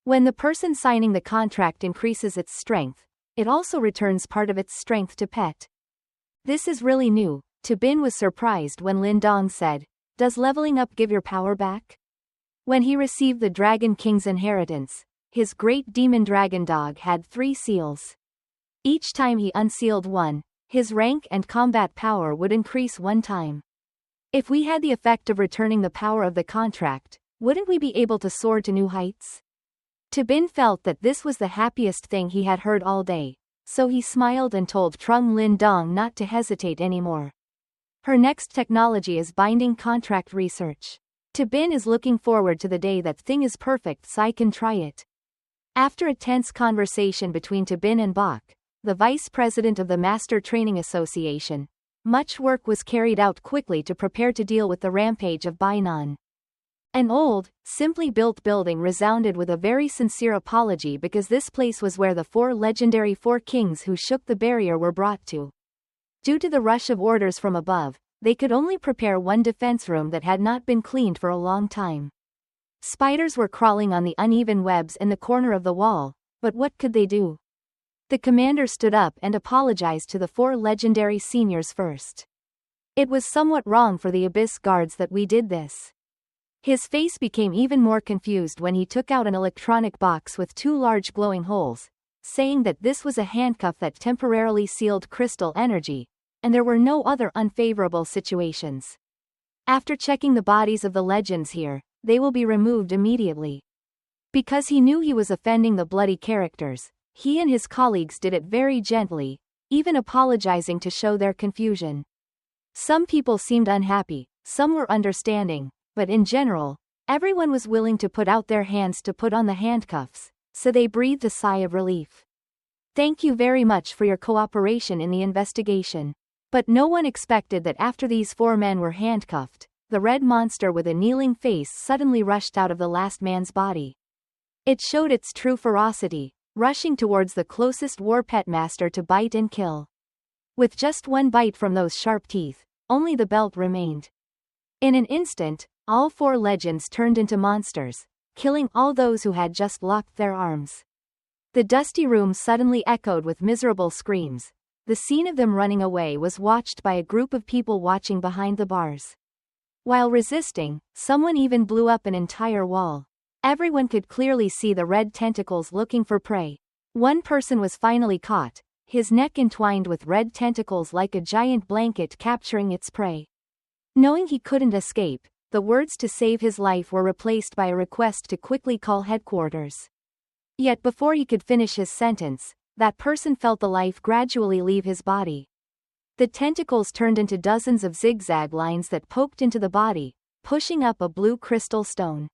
S1: When the person signing the contract increases its strength, it also returns part of its strength to pet. This is really new. Tabin was surprised when Lin Dong said, Does leveling up give your power back? When he received the Dragon King's inheritance, his great demon dragon dog had 3 seals. Each time he unsealed one, his rank and combat power would increase 1 time. If we had the effect of returning the power of the contract, wouldn't we be able to soar to new heights? Tabin felt that this was the happiest thing he had heard all day, so he smiled and told Trung Lin Dong not to hesitate anymore. Her next technology is binding contract research. Tabin is looking forward to the day that thing is perfect so I can try it. After a tense conversation between Tabin and Bach, the vice president of the Master Training Association, much work was carried out quickly to prepare to deal with the rampage of Bainan. An old, simply built building resounded with a very sincere apology because this place was where the four legendary kings who shook the barrier were brought to. Due to the rush of orders from above, they could only prepare one defense room that had not been cleaned for a long time. Spiders were crawling on the uneven webs in the corner of the wall, but what could they do? The commander stood up and apologized to the four legendary seniors first. It was somewhat wrong for the Abyss guards that we did this. His face became even more confused when he took out an electronic box with two large glowing holes, saying that this was a handcuff that temporarily sealed crystal energy, and there were no other unfavorable situations. After checking the bodies of the legends here, they will be removed immediately. Because he knew he was offending the bloody characters, he and his colleagues did it very gently, even apologizing to show their confusion. Some people seemed unhappy, some were understanding, but in general, everyone was willing to put out their hands to put on the handcuffs, so they breathed a sigh of relief. Thank you very much for your cooperation in the investigation. But no one expected that after these four men were handcuffed, the red monster with a kneeling face suddenly rushed out of the last man's body. It showed its true ferocity, rushing towards the closest war pet master to bite and kill. With just one bite from those sharp teeth, only the belt remained. In an instant, all four legends turned into monsters, killing all those who had just locked their arms. The dusty room suddenly echoed with miserable screams. The scene of them running away was watched by a group of people watching behind the bars. While resisting, someone even blew up an entire wall. Everyone could clearly see the red tentacles looking for prey. One person was finally caught, his neck entwined with red tentacles like a giant blanket capturing its prey. Knowing he couldn't escape, the words to save his life were replaced by a request to quickly call headquarters. Yet before he could finish his sentence, that person felt the life gradually leave his body. The tentacles turned into dozens of zigzag lines that poked into the body, pushing up a blue crystal stone.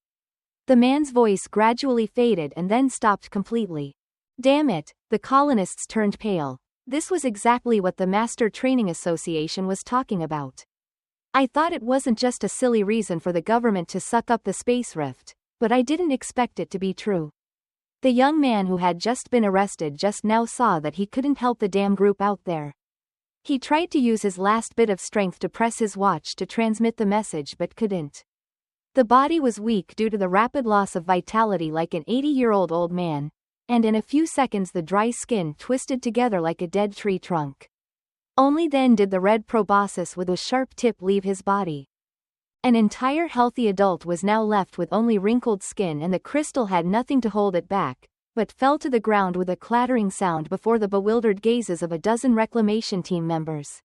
S1: The man's voice gradually faded and then stopped completely. Damn it, the colonists turned pale. This was exactly what the Master Training Association was talking about. I thought it wasn't just a silly reason for the government to suck up the space rift, but I didn't expect it to be true. The young man who had just been arrested just now saw that he couldn't help the damn group out there. He tried to use his last bit of strength to press his watch to transmit the message but couldn't. The body was weak due to the rapid loss of vitality like an 80-year-old old man, and in a few seconds the dry skin twisted together like a dead tree trunk. Only then did the red proboscis with a sharp tip leave his body. An entire healthy adult was now left with only wrinkled skin and the crystal had nothing to hold it back, but fell to the ground with a clattering sound before the bewildered gazes of a dozen reclamation team members.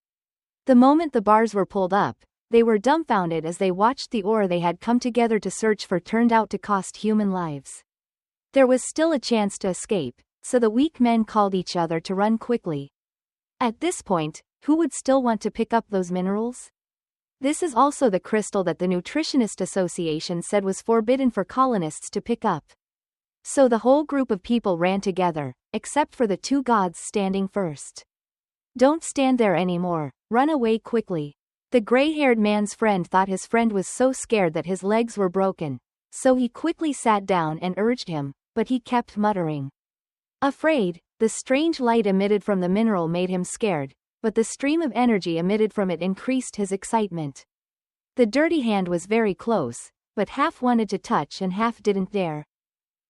S1: The moment the bars were pulled up, they were dumbfounded as they watched the ore they had come together to search for turned out to cost human lives. There was still a chance to escape, so the weak men called each other to run quickly. At this point, who would still want to pick up those minerals? This is also the crystal that the Nutritionist Association said was forbidden for colonists to pick up. So the whole group of people ran together, except for the two gods standing first. Don't stand there anymore, run away quickly. The gray-haired man's friend thought his friend was so scared that his legs were broken, so he quickly sat down and urged him, but he kept muttering. Afraid, the strange light emitted from the mineral made him scared, but the stream of energy emitted from it increased his excitement. The dirty hand was very close, but half wanted to touch and half didn't dare.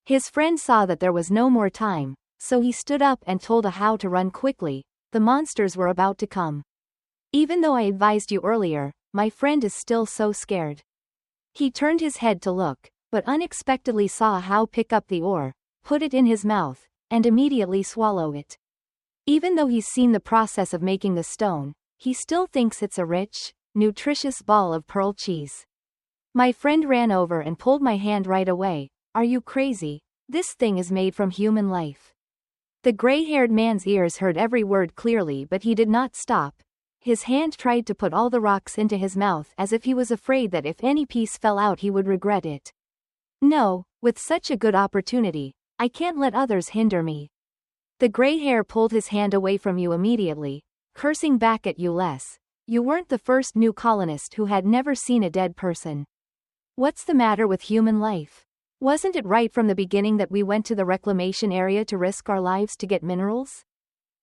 S1: His friend saw that there was no more time, so he stood up and told How to run quickly. The monsters were about to come. Even though I advised you earlier, my friend is still so scared. He turned his head to look, but unexpectedly saw How pick up the ore, put it in his mouth, and immediately swallow it. Even though he's seen the process of making the stone, he still thinks it's a rich, nutritious ball of pearl cheese. My friend ran over and pulled my hand right away. Are you crazy? This thing is made from human life. The gray-haired man's ears heard every word clearly, but he did not stop. His hand tried to put all the rocks into his mouth as if he was afraid that if any piece fell out he would regret it. No, with such a good opportunity, I can't let others hinder me. The gray hair pulled his hand away from you immediately, cursing back at you less. You weren't the first new colonist who had never seen a dead person. What's the matter with human life? Wasn't it right from the beginning that we went to the reclamation area to risk our lives to get minerals?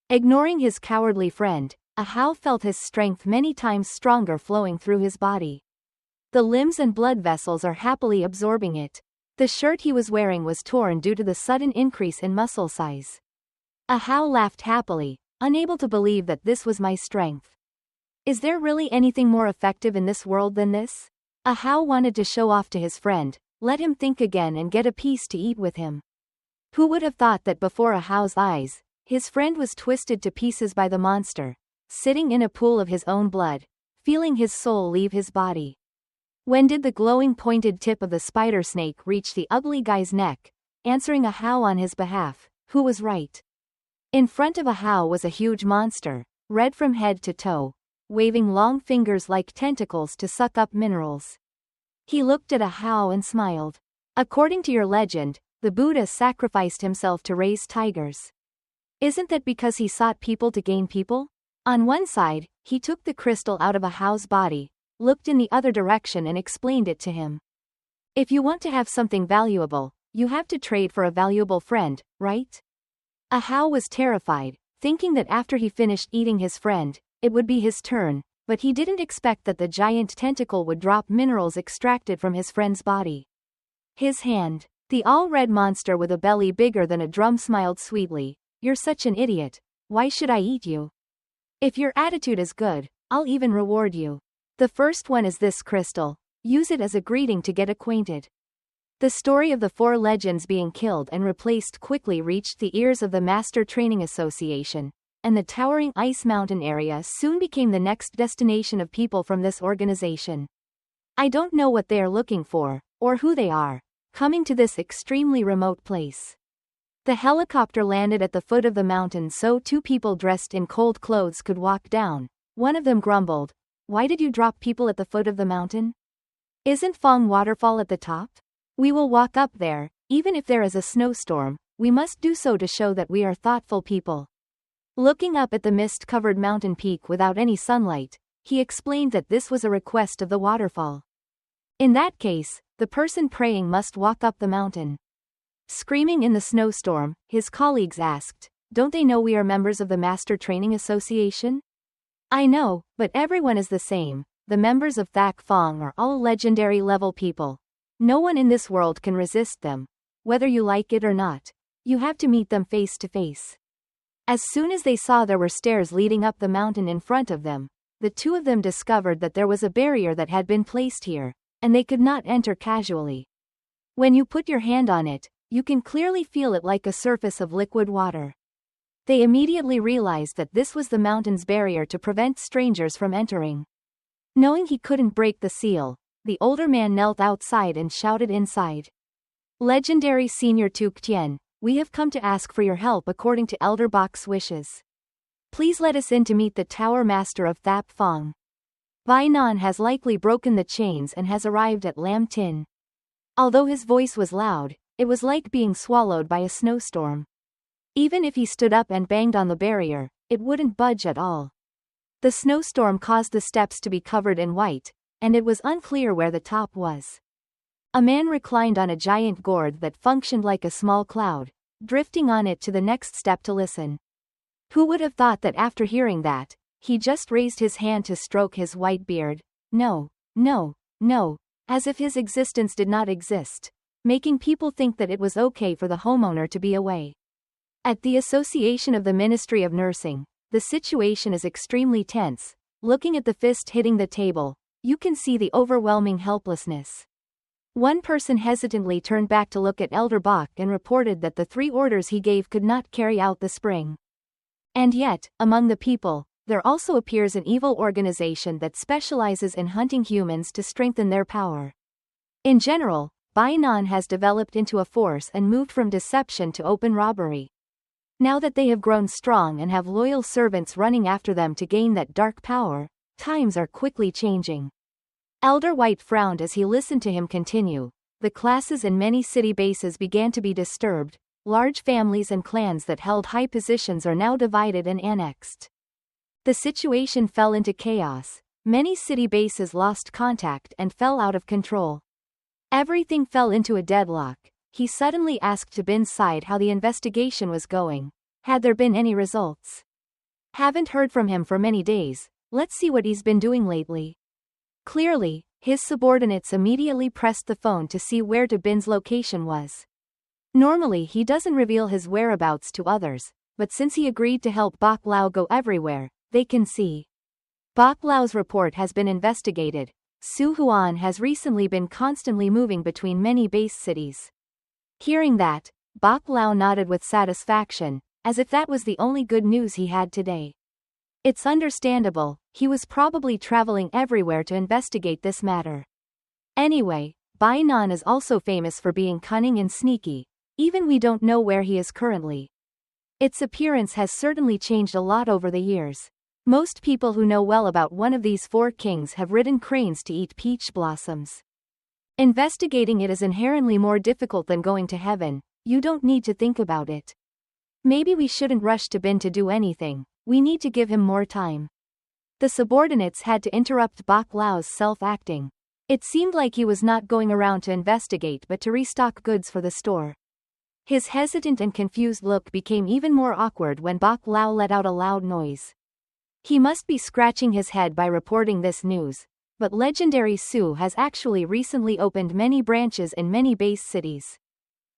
S1: Ignoring his cowardly friend, Ahau felt his strength many times stronger flowing through his body. The limbs and blood vessels are happily absorbing it. The shirt he was wearing was torn due to the sudden increase in muscle size. Ahau laughed happily, unable to believe that this was my strength. Is there really anything more effective in this world than this? Ahau wanted to show off to his friend, let him think again and get a piece to eat with him. Who would have thought that before Ahau's eyes, his friend was twisted to pieces by the monster, sitting in a pool of his own blood, feeling his soul leave his body. When did the glowing pointed tip of the spider snake reach the ugly guy's neck, answering Ahau on his behalf, who was right? In front of Ahau was a huge monster, red from head to toe, waving long fingers like tentacles to suck up minerals. He looked at Ahau and smiled. According to your legend, the Buddha sacrificed himself to raise tigers. Isn't that because he sought people to gain people? On one side, he took the crystal out of Ahau's body, looked in the other direction and explained it to him. If you want to have something valuable, you have to trade for a valuable friend, right? Ahau was terrified, thinking that after he finished eating his friend, it would be his turn, but he didn't expect that the giant tentacle would drop minerals extracted from his friend's body. His hand, the all-red monster with a belly bigger than a drum, smiled sweetly. You're such an idiot, why should I eat you? If your attitude is good, I'll even reward you. The first one is this crystal, use it as a greeting to get acquainted. The story of the 4 legends being killed and replaced quickly reached the ears of the Master Training Association, and the towering ice mountain area soon became the next destination of people from this organization. I don't know what they are looking for, or who they are, coming to this extremely remote place. The helicopter landed at the foot of the mountain so 2 people dressed in cold clothes could walk down. One of them grumbled, "Why did you drop people at the foot of the mountain? Isn't Fong Waterfall at the top? We will walk up there, even if there is a snowstorm, we must do so to show that we are thoughtful people." Looking up at the mist-covered mountain peak without any sunlight, he explained that this was a request of the waterfall. In that case, the person praying must walk up the mountain. Screaming in the snowstorm, his colleagues asked, "Don't they know we are members of the Master Training Association?" "I know, but everyone is the same. The members of Thak Fong are all legendary level people. No one in this world can resist them. Whether you like it or not, you have to meet them face to face." As soon as they saw there were stairs leading up the mountain in front of them, the 2 of them discovered that there was a barrier that had been placed here, and they could not enter casually. When you put your hand on it, you can clearly feel it like a surface of liquid water. They immediately realized that this was the mountain's barrier to prevent strangers from entering. Knowing he couldn't break the seal, the older man knelt outside and shouted inside. "Legendary Senior Tuk Tien, we have come to ask for your help according to Elder Bok's wishes. Please let us in to meet the Tower Master of Thap Fong. Bai Nan has likely broken the chains and has arrived at Lam Tin." Although his voice was loud, it was like being swallowed by a snowstorm. Even if he stood up and banged on the barrier, it wouldn't budge at all. The snowstorm caused the steps to be covered in white, and it was unclear where the top was. A man reclined on a giant gourd that functioned like a small cloud, drifting on it to the next step to listen. Who would have thought that after hearing that, he just raised his hand to stroke his white beard? No, no, no, as if his existence did not exist, making people think that it was okay for the homeowner to be away. At the Association of the Ministry of Nursing, the situation is extremely tense. Looking at the fist hitting the table, you can see the overwhelming helplessness. One person hesitantly turned back to look at Elder Bok and reported that the 3 orders he gave could not carry out the spring. And yet, among the people, there also appears an evil organization that specializes in hunting humans to strengthen their power. In general, Bai Nan has developed into a force and moved from deception to open robbery. Now that they have grown strong and have loyal servants running after them to gain that dark power, times are quickly changing. Elder White frowned as he listened to him continue. The classes in many city bases began to be disturbed. Large families and clans that held high positions are now divided and annexed. The situation fell into chaos. Many city bases lost contact and fell out of control. Everything fell into a deadlock. He suddenly asked Tabin's side how the investigation was going. Had there been any results? Haven't heard from him for many days. Let's see what he's been doing lately. Clearly, his subordinates immediately pressed the phone to see where Tabin's location was. Normally he doesn't reveal his whereabouts to others, but since he agreed to help Bok Lao go everywhere, they can see. Bok Lao's report has been investigated. Su Huan has recently been constantly moving between many base cities. Hearing that, Bok Lao nodded with satisfaction, as if that was the only good news he had today. It's understandable, he was probably traveling everywhere to investigate this matter. Anyway, Bai Nan is also famous for being cunning and sneaky, even we don't know where he is currently. Its appearance has certainly changed a lot over the years. Most people who know well about one of these four kings have ridden cranes to eat peach blossoms. Investigating it is inherently more difficult than going to heaven, you don't need to think about it. Maybe we shouldn't rush Tabin to do anything, we need to give him more time. The subordinates had to interrupt Bok Lao's self-acting. It seemed like he was not going around to investigate but to restock goods for the store. His hesitant and confused look became even more awkward when Bok Lao let out a loud noise. He must be scratching his head by reporting this news, but legendary Su has actually recently opened many branches in many base cities.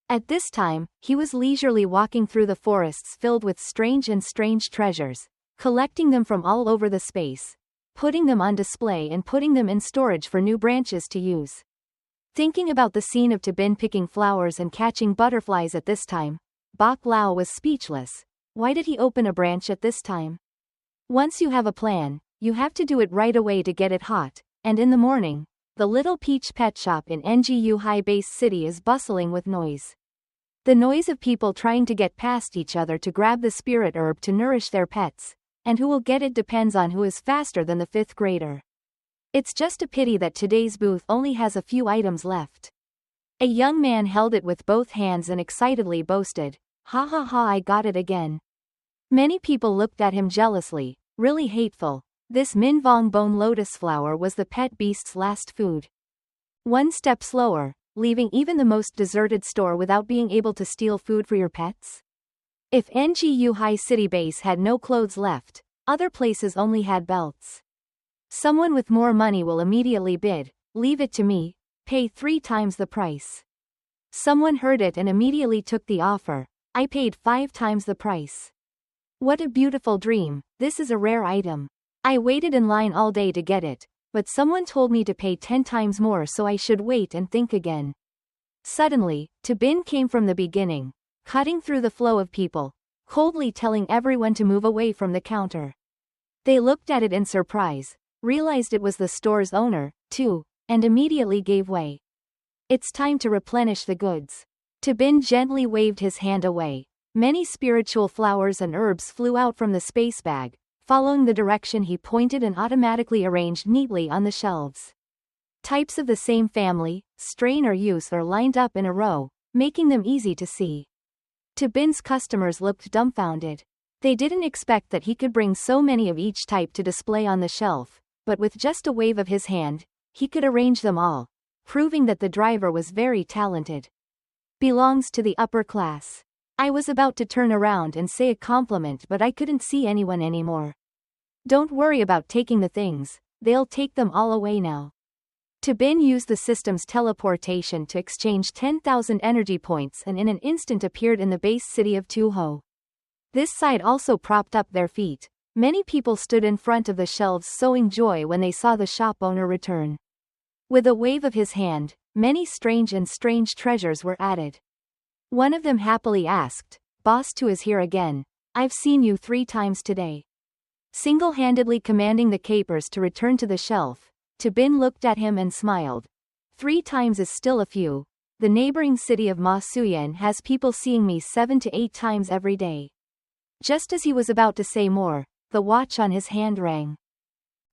S1: At this time, he was leisurely walking through the forests filled with strange treasures, collecting them from all over the space, putting them on display and putting them in storage for new branches to use. Thinking about the scene of Tabin picking flowers and catching butterflies at this time, Bok Lao was speechless. Why did he open a branch at this time? Once you have a plan, you have to do it right away to get it hot, and in the morning, the little peach pet shop in Ngu High Base City is bustling with noise. The noise of people trying to get past each other to grab the spirit herb to nourish their pets, and who will get it depends on who is faster than the 5th grader. It's just a pity that today's booth only has a few items left. A young man held it with both hands and excitedly boasted, "Ha ha ha, I got it again." Many people looked at him jealously, really hateful. This Minvong bone lotus flower was the pet beast's last food. One step slower, leaving even the most deserted store without being able to steal food for your pets? If Ngu High City Base had no clothes left, other places only had belts. Someone with more money will immediately bid, "Leave it to me, pay 3 times the price." Someone heard it and immediately took the offer. "I paid 5 times the price. What a beautiful dream, this is a rare item. I waited in line all day to get it, but someone told me to pay 10 times more, so I should wait and think again." Suddenly, Tabin came from the beginning, cutting through the flow of people, coldly telling everyone to move away from the counter. They looked at it in surprise, realized it was the store's owner, too, and immediately gave way. "It's time to replenish the goods." Tabin gently waved his hand away. Many spiritual flowers and herbs flew out from the space bag, following the direction he pointed and automatically arranged neatly on the shelves. Types of the same family, strain or use are lined up in a row, making them easy to see. Tabin's customers looked dumbfounded. They didn't expect that he could bring so many of each type to display on the shelf, but with just a wave of his hand, he could arrange them all, proving that the driver was very talented. "Belongs to the upper class." I was about to turn around and say a compliment, but I couldn't see anyone anymore. "Don't worry about taking the things, they'll take them all away now." Tabin used the system's teleportation to exchange 10,000 energy points and in an instant appeared in the base city of Tuho. This side also propped up their feet. Many people stood in front of the shelves sowing joy when they saw the shop owner return. With a wave of his hand, many strange treasures were added. One of them happily asked, "Boss 2 is here again. I've seen you 3 times today." Single-handedly commanding the capers to return to the shelf, Tabin looked at him and smiled. 3 times is still a few. The neighboring city of Ma Suyan has people seeing me 7 to 8 times every day. Just as he was about to say more, the watch on his hand rang.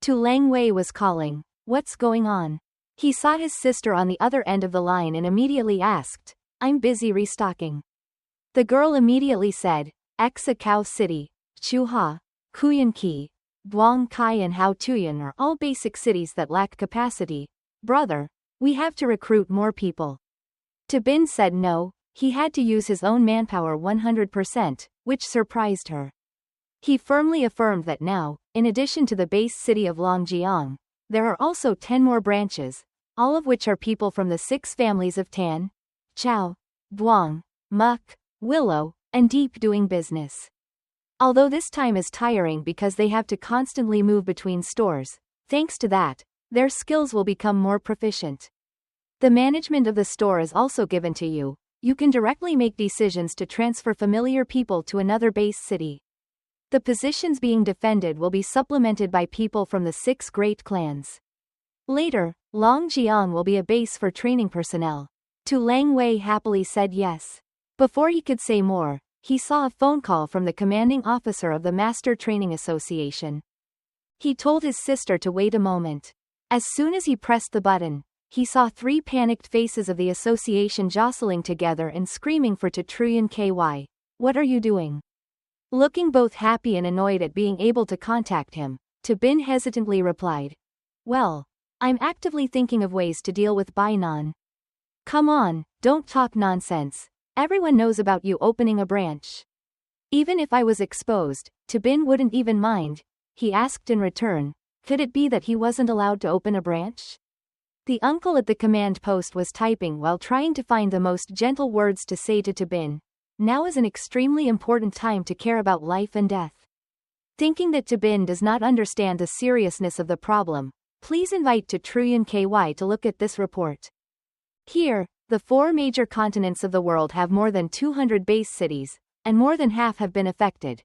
S1: Tu Lang Wei was calling, "What's going on?" He saw his sister on the other end of the line and immediately asked, "I'm busy restocking." The girl immediately said, "Exa Cow City, Chuha, Kuyanki, Buang Kai and Hao Tuyan are all basic cities that lack capacity. Brother, We have to recruit more people. Tabin said no, he had to use his own manpower 100%, which surprised her. He firmly affirmed that now, in addition to the base city of Longjiang, there are also 10 more branches, all of which are people from the 6 families of Tan, Chao, Duang, Muck, Willow, and Deep doing business. Although this time is tiring because they have to constantly move between stores, thanks to that, their skills will become more proficient. The management of the store is also given to you. You can directly make decisions to transfer familiar people to another base city. The positions being defended will be supplemented by people from the 6 great clans. Later, Longjiang will be a base for training personnel. Tu Langwei happily said yes. Before he could say more, he saw a phone call from the commanding officer of the Master Training Association. He told his sister to wait a moment. As soon as he pressed the button, he saw 3 panicked faces of the association jostling together and screaming for Tatruyan KY. What are you doing? Looking both happy and annoyed at being able to contact him, Tabin hesitantly replied. Well, I'm actively thinking of ways to deal with Bainan. Come on, don't talk nonsense. Everyone knows about you opening a branch. Even if I was exposed, Tabin wouldn't even mind. He asked in return, could it be that he wasn't allowed to open a branch? The uncle at the command post was typing while trying to find the most gentle words to say to Tabin. Now is an extremely important time to care about life and death. Thinking that Tabin does not understand the seriousness of the problem, please invite Tatruyan KY to look at this report. Here, the 4 major continents of the world have more than 200 base cities, and more than half have been affected.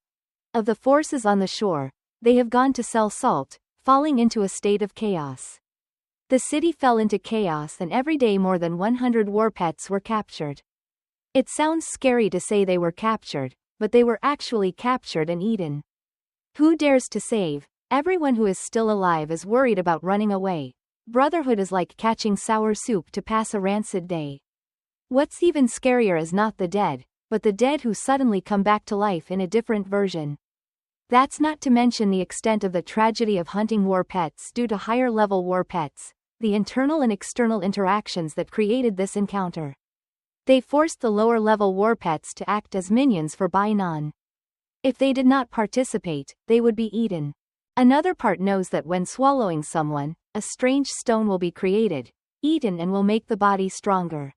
S1: Of the forces on the shore, they have gone to sell salt, falling into a state of chaos. The city fell into chaos and every day more than 100 war pets were captured. It sounds scary to say they were captured, but they were actually captured and eaten. Who dares to save? Everyone who is still alive is worried about running away. Brotherhood is like catching sour soup to pass a rancid day. What's even scarier is not the dead, but the dead who suddenly come back to life in a different version. That's not to mention the extent of the tragedy of hunting war pets due to higher-level war pets, the internal and external interactions that created this encounter. They forced the lower-level war pets to act as minions for Bainan. If they did not participate, they would be eaten. Another part knows that when swallowing someone, a strange stone will be created, eaten and will make the body stronger.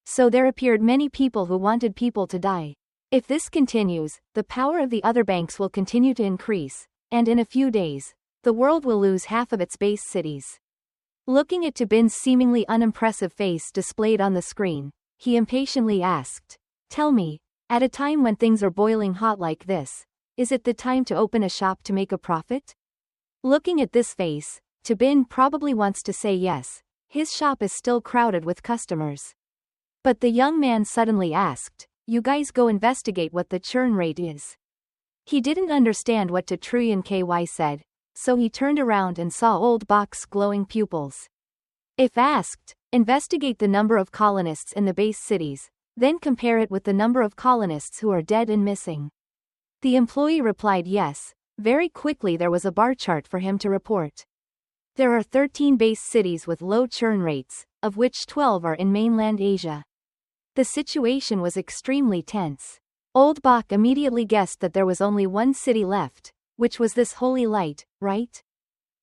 S1: So there appeared many people who wanted people to die. If this continues, the power of the other banks will continue to increase, and in a few days, the world will lose half of its base cities. Looking at Tabin's seemingly unimpressive face displayed on the screen, he impatiently asked, tell me, at a time when things are boiling hot like this, is it the time to open a shop to make a profit? Looking at this face, Tabin probably wants to say yes, his shop is still crowded with customers. But the young man suddenly asked, you guys go investigate what the churn rate is. He didn't understand what Tatruyan KY said, so he turned around and saw Old Bok's glowing pupils. If asked, investigate the number of colonists in the base cities, then compare it with the number of colonists who are dead and missing. The employee replied yes. Very quickly there was a bar chart for him to report. There are 13 base cities with low churn rates, of which 12 are in mainland Asia. The situation was extremely tense. Old Bok immediately guessed that there was only one city left, which was this holy light, right?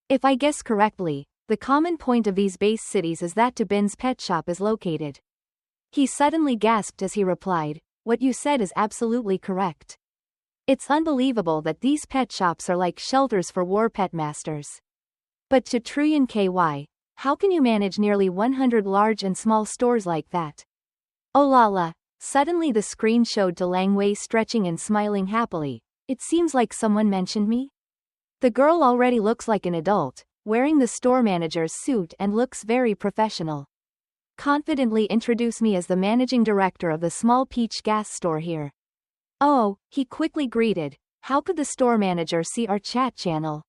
S1: If I guess correctly, the common point of these base cities is that Tabin's pet shop is located. He suddenly gasped as he replied, what you said is absolutely correct. It's unbelievable that these pet shops are like shelters for war pet masters. But Tatruyan KY, how can you manage nearly 100 large and small stores like that? Oh la la, suddenly the screen showed to Langwei stretching and smiling happily. It seems like someone mentioned me? The girl already looks like an adult, wearing the store manager's suit and looks very professional. Confidently introduce me as the managing director of the small peach gas store here. Oh, he quickly greeted, how could the store manager see our chat channel?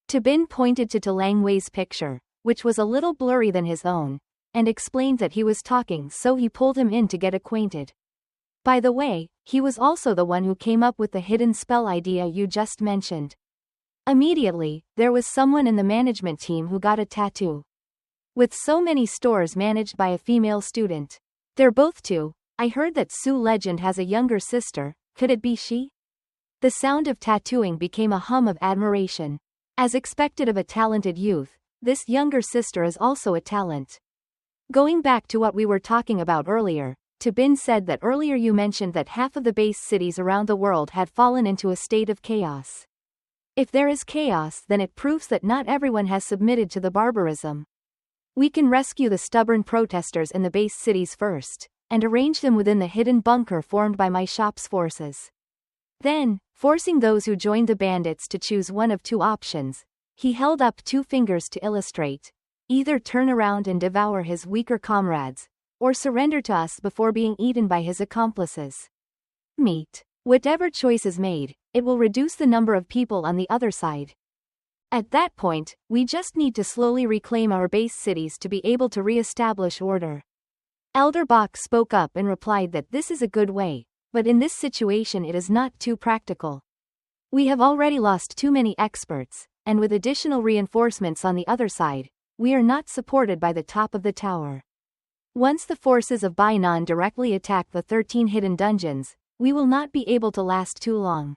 S1: Tabin pointed to Langwei's picture, which was a little blurry than his own, and explained that he was talking so he pulled him in to get acquainted. By the way, he was also the one who came up with the hidden spell idea you just mentioned. Immediately, there was someone in the management team who got a tattoo. With so many stores managed by a female student. They're both two. I heard that Su Legend has a younger sister, could it be she? The sound of tattooing became a hum of admiration. As expected of a talented youth, this younger sister is also a talent. Going back to what we were talking about earlier, Tabin said that earlier you mentioned that half of the base cities around the world had fallen into a state of chaos. If there is chaos, then it proves that not everyone has submitted to the barbarism. We can rescue the stubborn protesters in the base cities first, and arrange them within the hidden bunker formed by my shop's forces. Then, forcing those who joined the bandits to choose one of two options, he held up 2 fingers to illustrate: either turn around and devour his weaker comrades, or surrender to us before being eaten by his accomplices. Meat. Whatever choice is made, it will reduce the number of people on the other side. At that point, we just need to slowly reclaim our base cities to be able to re-establish order. Elder Bach spoke up and replied that this is a good way, but in this situation it is not too practical. We have already lost too many experts, and with additional reinforcements on the other side, we are not supported by the top of the tower. Once the forces of Bainan directly attack the 13 hidden dungeons, we will not be able to last too long.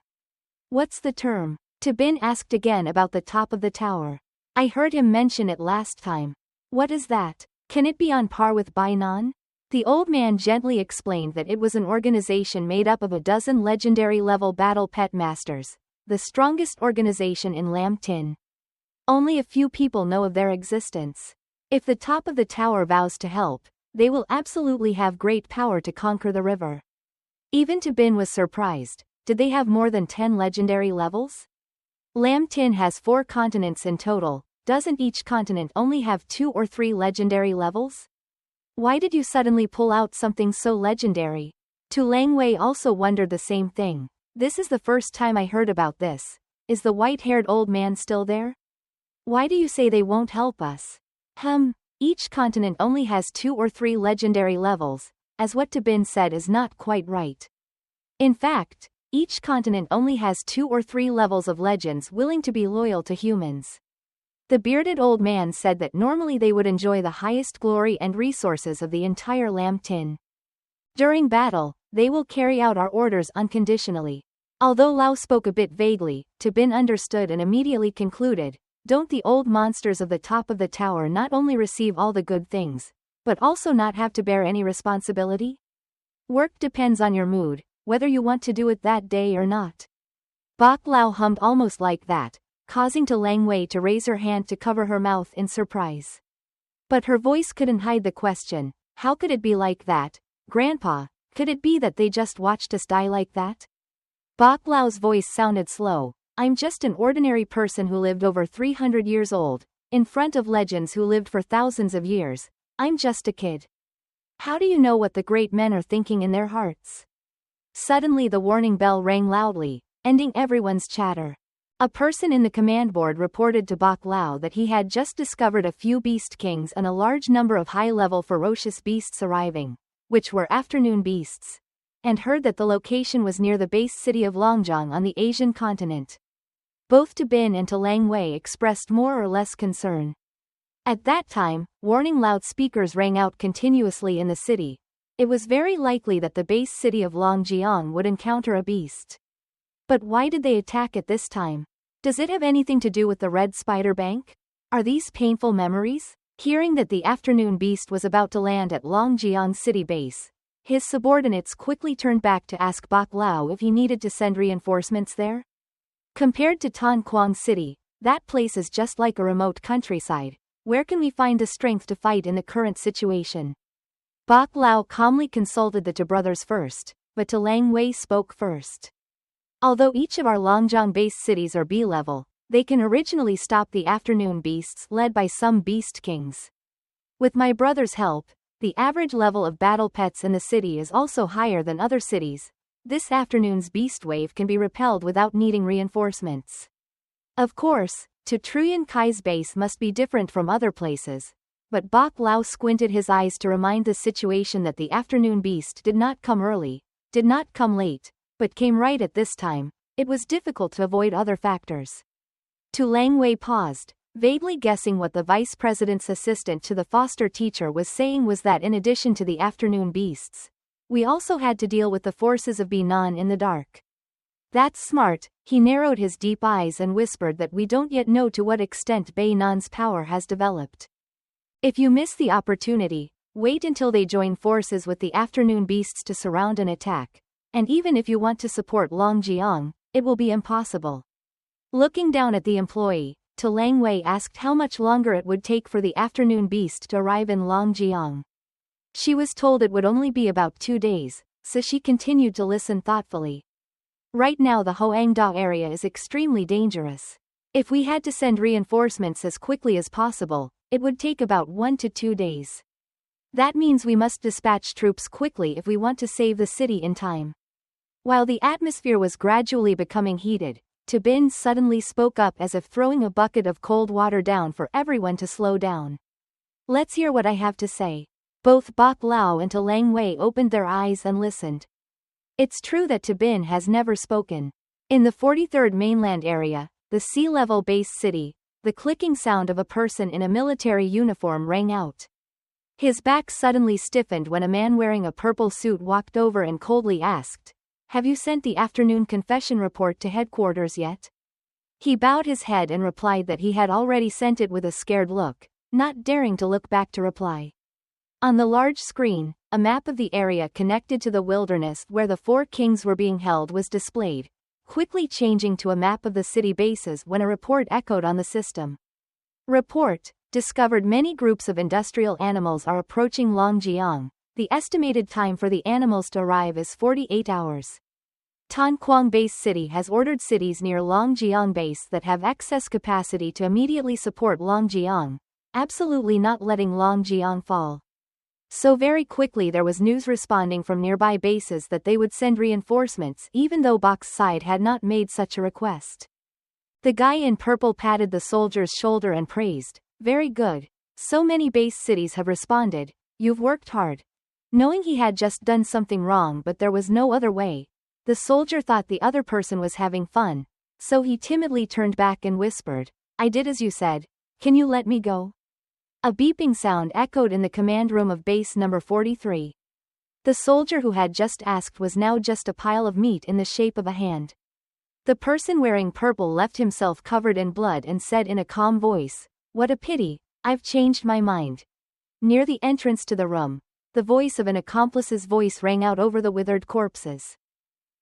S1: What's the term? Tabin asked again about the top of the tower. I heard him mention it last time. What is that? Can it be on par with Bainan? The old man gently explained that it was an organization made up of a dozen legendary-level battle pet masters, the strongest organization in Lam Tin. Only a few people know of their existence. If the top of the tower vows to help, they will absolutely have great power to conquer the river. Even Tabin was surprised. Did they have more than 10 legendary levels? Lam Tin has 4 continents in total. Doesn't each continent only have 2 or 3 legendary levels? Why did you suddenly pull out something so legendary? Tu Langwei also wondered the same thing. This is the first time I heard about this. Is the white-haired old man still there? Why do you say they won't help us? Each continent only has 2 or 3 legendary levels, as what Tabin said is not quite right. In fact, each continent only has 2 or 3 levels of legends willing to be loyal to humans. The bearded old man said that normally they would enjoy the highest glory and resources of the entire Lam Tin. During battle, they will carry out our orders unconditionally. Although Lao spoke a bit vaguely, Tabin understood and immediately concluded, don't the old monsters of the top of the tower not only receive all the good things, but also not have to bear any responsibility? Work depends on your mood, whether you want to do it that day or not. Bak Lao hummed almost like that, causing Tu Langwei to raise her hand to cover her mouth in surprise. But her voice couldn't hide the question, how could it be like that, Grandpa? Could it be that they just watched us die like that? Bak Lao's voice sounded slow. I'm just an ordinary person who lived over 300 years old, in front of legends who lived for thousands of years. I'm just a kid. How do you know what the great men are thinking in their hearts? Suddenly the warning bell rang loudly, ending everyone's chatter. A person in the command board reported to Bak Lao that he had just discovered a few beast kings and a large number of high-level ferocious beasts arriving, which were afternoon beasts, and heard that the location was near the base city of Longjiang on the Asian continent. Both Tabin and Tu Langwei expressed more or less concern. At that time, warning loudspeakers rang out continuously in the city. It was very likely that the base city of Longjiang would encounter a beast. But why did they attack at this time? Does it have anything to do with the Red Spider Bank? Are these painful memories? Hearing that the afternoon beast was about to land at Longjiang city base, his subordinates quickly turned back to ask Bak Lao if he needed to send reinforcements there. Compared to Tan Quang City, that place is just like a remote countryside. Where can we find the strength to fight in the current situation? Bak Lao calmly consulted the two brothers first, but Tu Langwei spoke first. Although each of our Longjiang base cities are B-level, they can originally stop the afternoon beasts led by some beast kings. With my brother's help, the average level of battle pets in the city is also higher than other cities. This afternoon's beast wave can be repelled without needing reinforcements. Of course, Truyan Kai's base must be different from other places, but Bak Lao squinted his eyes to remind the situation that the afternoon beast did not come early, did not come late, but came right at this time. It was difficult to avoid other factors. Tu Langwei paused. Vaguely guessing what the vice president's assistant to the foster teacher was saying was that in addition to the afternoon beasts, we also had to deal with the forces of Binan in the dark. That's smart, he narrowed his deep eyes and whispered that we don't yet know to what extent Binan's power has developed. If you miss the opportunity, wait until they join forces with the afternoon beasts to surround and attack, and even if you want to support Longjiang, it will be impossible. Looking down at the employee, To Lang Wei asked how much longer it would take for the afternoon beast to arrive in Longjiang. She was told it would only be about 2 days, so she continued to listen thoughtfully. Right now the Hoangda area is extremely dangerous. If we had to send reinforcements as quickly as possible, it would take about 1 to 2 days. That means we must dispatch troops quickly if we want to save the city in time. While the atmosphere was gradually becoming heated, Tabin suddenly spoke up as if throwing a bucket of cold water down for everyone to slow down. Let's hear what I have to say. Both Bok Lao and To Lang Wei opened their eyes and listened. It's true that Tabin has never spoken. In the 43rd mainland area, the sea-level base city, the clicking sound of a person in a military uniform rang out. His back suddenly stiffened when a man wearing a purple suit walked over and coldly asked, "Have you sent the afternoon confession report to headquarters yet?" He bowed his head and replied that he had already sent it with a scared look, not daring to look back to reply. On the large screen, a map of the area connected to the wilderness where the 4 kings were being held was displayed, quickly changing to a map of the city bases when a report echoed on the system. Report, discovered many groups of industrial animals are approaching Longjiang. The estimated time for the animals to arrive is 48 hours. Tan Quang Base City has ordered cities near Longjiang Base that have excess capacity to immediately support Longjiang, absolutely not letting Longjiang fall. So very quickly there was news responding from nearby bases that they would send reinforcements even though Bok's side had not made such a request. The guy in purple patted the soldier's shoulder and praised, "Very good. So many base cities have responded, you've worked hard." Knowing he had just done something wrong but there was no other way, the soldier thought the other person was having fun, so he timidly turned back and whispered, "I did as you said, can you let me go?" A beeping sound echoed in the command room of base number 43. The soldier who had just asked was now just a pile of meat in the shape of a hand. The person wearing purple left himself covered in blood and said in a calm voice, "What a pity, I've changed my mind." Near the entrance to the room, the voice of an accomplice's voice rang out over the withered corpses.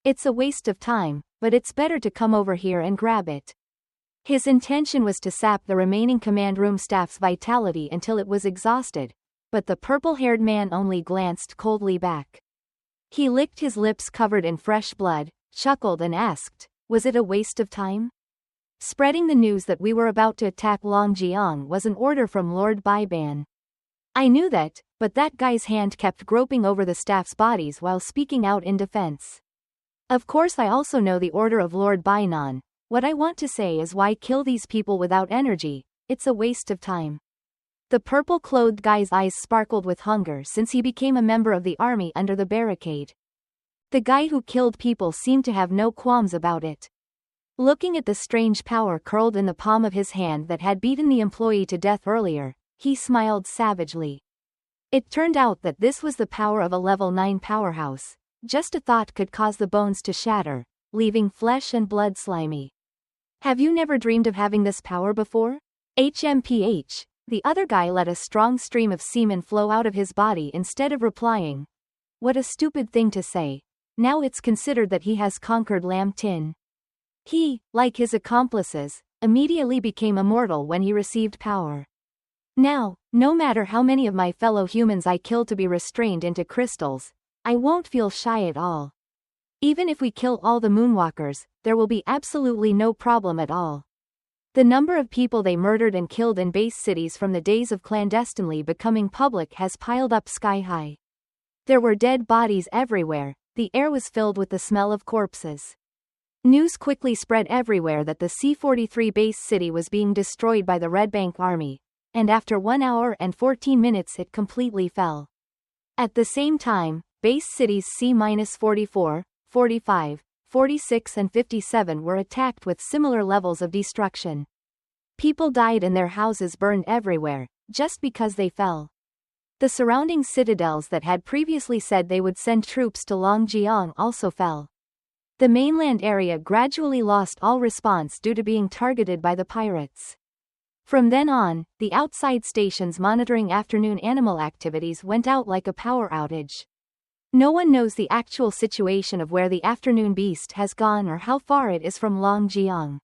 S1: "It's a waste of time, but it's better to come over here and grab it." His intention was to sap the remaining command room staff's vitality until it was exhausted, but the purple-haired man only glanced coldly back. He licked his lips covered in fresh blood, chuckled and asked, "Was it a waste of time?" Spreading the news that we were about to attack Longjiang was an order from Lord Baiban. I knew that, but that guy's hand kept groping over the staff's bodies while speaking out in defense. Of course I also know the order of Lord Bainan. What I want to say is why kill these people without energy, it's a waste of time. The purple-clothed guy's eyes sparkled with hunger since he became a member of the army under the barricade. The guy who killed people seemed to have no qualms about it. Looking at the strange power curled in the palm of his hand that had beaten the employee to death earlier, he smiled savagely. It turned out that this was the power of a level 9 powerhouse. Just a thought could cause the bones to shatter, leaving flesh and blood slimy. Have you never dreamed of having this power before? HMPH. The other guy let a strong stream of semen flow out of his body instead of replying. What a stupid thing to say. Now it's considered that he has conquered Lam Tin. He, like his accomplices, immediately became immortal when he received power. Now, no matter how many of my fellow humans I kill to be restrained into crystals, I won't feel shy at all. Even if we kill all the moonwalkers, there will be absolutely no problem at all. The number of people they murdered and killed in base cities from the days of clandestinely becoming public has piled up sky high. There were dead bodies everywhere, the air was filled with the smell of corpses. News quickly spread everywhere that the C-43 base city was being destroyed by the Red Bank Army, and after 1 hour and 14 minutes it completely fell. At the same time, base cities C-44, 45, 46 and 57 were attacked with similar levels of destruction. People died and their houses burned everywhere, just because they fell. The surrounding citadels that had previously said they would send troops to Longjiang also fell. The mainland area gradually lost all response due to being targeted by the pirates. From then on, the outside stations monitoring afternoon animal activities went out like a power outage. No one knows the actual situation of where the afternoon beast has gone or how far it is from Longjiang.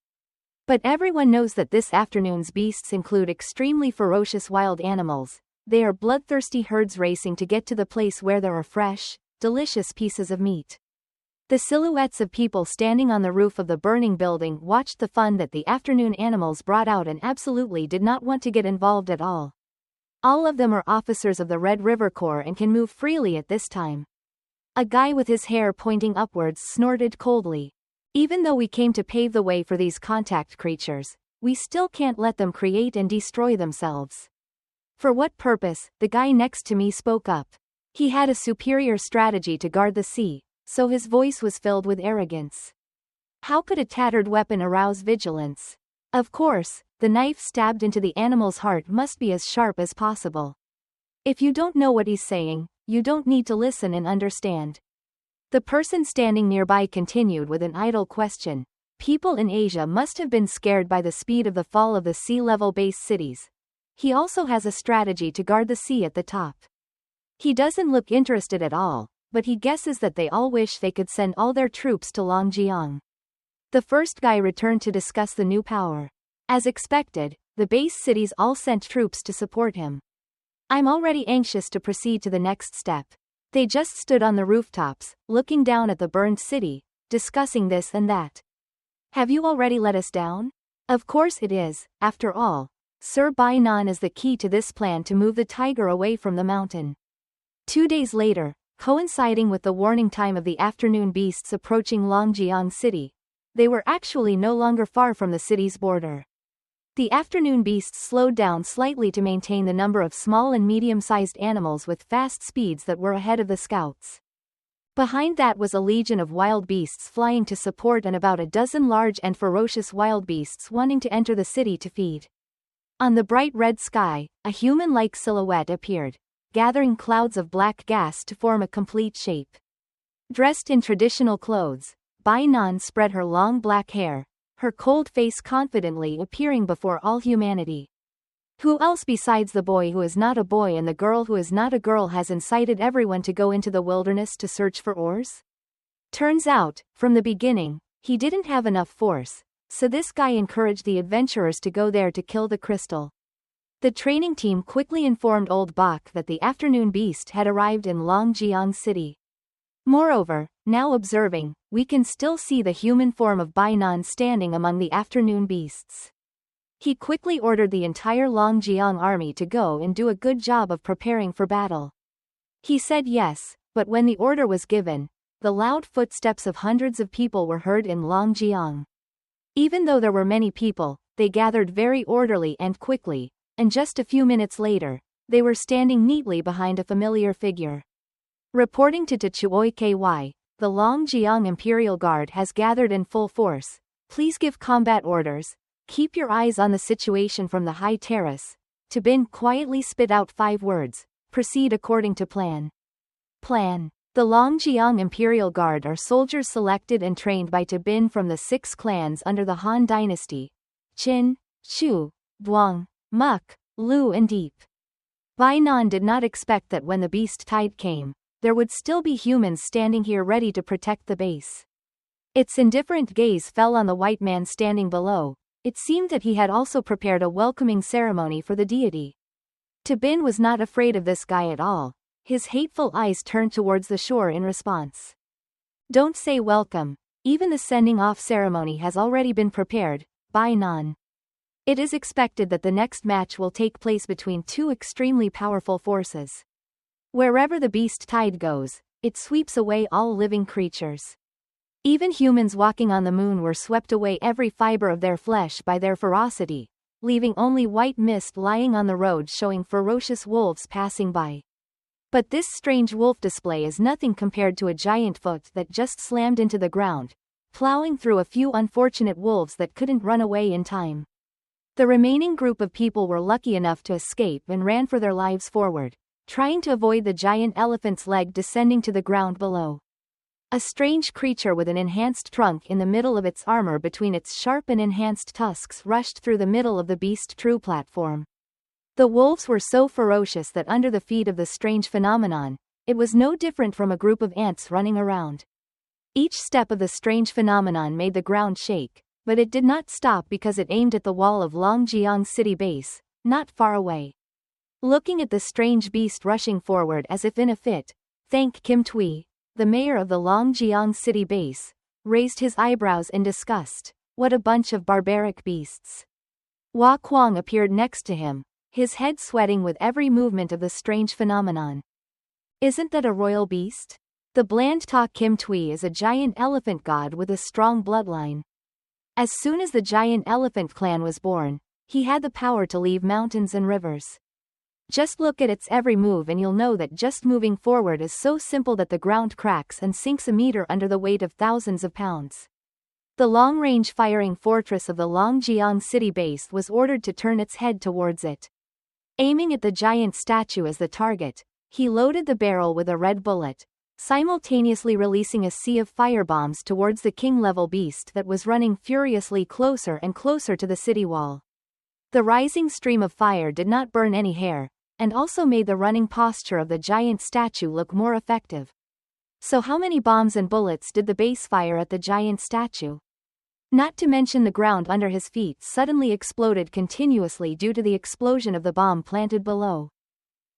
S1: But everyone knows that this afternoon's beasts include extremely ferocious wild animals. They are bloodthirsty herds racing to get to the place where there are fresh, delicious pieces of meat. The silhouettes of people standing on the roof of the burning building watched the fun that the afternoon animals brought out and absolutely did not want to get involved at all. All of them are officers of the Red River Corps and can move freely at this time. A guy with his hair pointing upwards snorted coldly. Even though we came to pave the way for these contact creatures, we still can't let them create and destroy themselves. For what purpose? The guy next to me spoke up. He had a superior strategy to guard the sea, so his voice was filled with arrogance. How could a tattered weapon arouse vigilance? Of course, the knife stabbed into the animal's heart must be as sharp as possible. If you don't know what he's saying, you don't need to listen and understand. The person standing nearby continued with an idle question. People in Asia must have been scared by the speed of the fall of the sea-level base cities. He also has a strategy to guard the sea at the top. He doesn't look interested at all, but he guesses that they all wish they could send all their troops to Longjiang. The first guy returned to discuss the new power. As expected, the base cities all sent troops to support him. I'm already anxious to proceed to the next step. They just stood on the rooftops, looking down at the burned city, discussing this and that. Have you already let us down? Of course it is, after all. Sir Bai Nan is the key to this plan to move the tiger away from the mountain. 2 days later, coinciding with the warning time of the afternoon beasts approaching Longjiang City, they were actually no longer far from the city's border. The afternoon beasts slowed down slightly to maintain the number of small and medium-sized animals with fast speeds that were ahead of the scouts. Behind that was a legion of wild beasts flying to support and about a dozen large and ferocious wild beasts wanting to enter the city to feed. On the bright red sky, a human-like silhouette appeared, gathering clouds of black gas to form a complete shape. Dressed in traditional clothes, Bai Nan spread her long black hair, her cold face confidently appearing before all humanity. Who else besides the boy who is not a boy and the girl who is not a girl has incited everyone to go into the wilderness to search for ores? Turns out, from the beginning, he didn't have enough force, so this guy encouraged the adventurers to go there to kill the crystal. The training team quickly informed Old Bak that the afternoon beast had arrived in Longjiang City. Moreover, now observing, we can still see the human form of Bai Nan standing among the afternoon beasts. He quickly ordered the entire Longjiang army to go and do a good job of preparing for battle. He said yes, but when the order was given, the loud footsteps of hundreds of people were heard in Longjiang. Even though there were many people, they gathered very orderly and quickly, and just a few minutes later, they were standing neatly behind a familiar figure. Reporting to Chuoi KY, the Longjiang Imperial Guard has gathered in full force. Please give combat orders. Keep your eyes on the situation from the high terrace. Bin quietly spit out 5 words. Proceed according to plan. Plan. The Longjiang Imperial Guard are soldiers selected and trained by Bin from the 6 clans under the Han Dynasty: Qin, Chu, Duang, Muk, Lu and Deep. Bai Nan did not expect that when the beast tide came, there would still be humans standing here ready to protect the base. Its indifferent gaze fell on the white man standing below. It seemed that he had also prepared a welcoming ceremony for the deity. Bin was not afraid of this guy at all. His hateful eyes turned towards the shore in response. Don't say welcome. Even the sending off ceremony has already been prepared, Bai Nan. It is expected that the next match will take place between 2 extremely powerful forces. Wherever the beast tide goes, it sweeps away all living creatures. Even humans walking on the moon were swept away every fiber of their flesh by their ferocity, leaving only white mist lying on the road showing ferocious wolves passing by. But this strange wolf display is nothing compared to a giant foot that just slammed into the ground, plowing through a few unfortunate wolves that couldn't run away in time. The remaining group of people were lucky enough to escape and ran for their lives forward, trying to avoid the giant elephant's leg descending to the ground below. A strange creature with an enhanced trunk in the middle of its armor between its sharp and enhanced tusks rushed through the middle of the beast true platform. The wolves were so ferocious that under the feet of the strange phenomenon, it was no different from a group of ants running around. Each step of the strange phenomenon made the ground shake, but it did not stop because it aimed at the wall of Longjiang city base, not far away. Looking at the strange beast rushing forward as if in a fit, Thank Kim Tui, the mayor of the Longjiang city base, raised his eyebrows in disgust. What a bunch of barbaric beasts. Hua Kuang appeared next to him, his head sweating with every movement of the strange phenomenon. Isn't that a royal beast? The bland Ta Kim Tui is a giant elephant god with a strong bloodline. As soon as the giant elephant clan was born, he had the power to leave mountains and rivers. Just look at its every move and you'll know that just moving forward is so simple that the ground cracks and sinks a meter under the weight of thousands of pounds. The long-range firing fortress of the Longjiang city base was ordered to turn its head towards it. Aiming at the giant statue as the target, he loaded the barrel with a red bullet, simultaneously releasing a sea of firebombs towards the king-level beast that was running furiously closer and closer to the city wall. The rising stream of fire did not burn any hair, and also made the running posture of the giant statue look more effective. So how many bombs and bullets did the base fire at the giant statue? Not to mention the ground under his feet suddenly exploded continuously due to the explosion of the bomb planted below.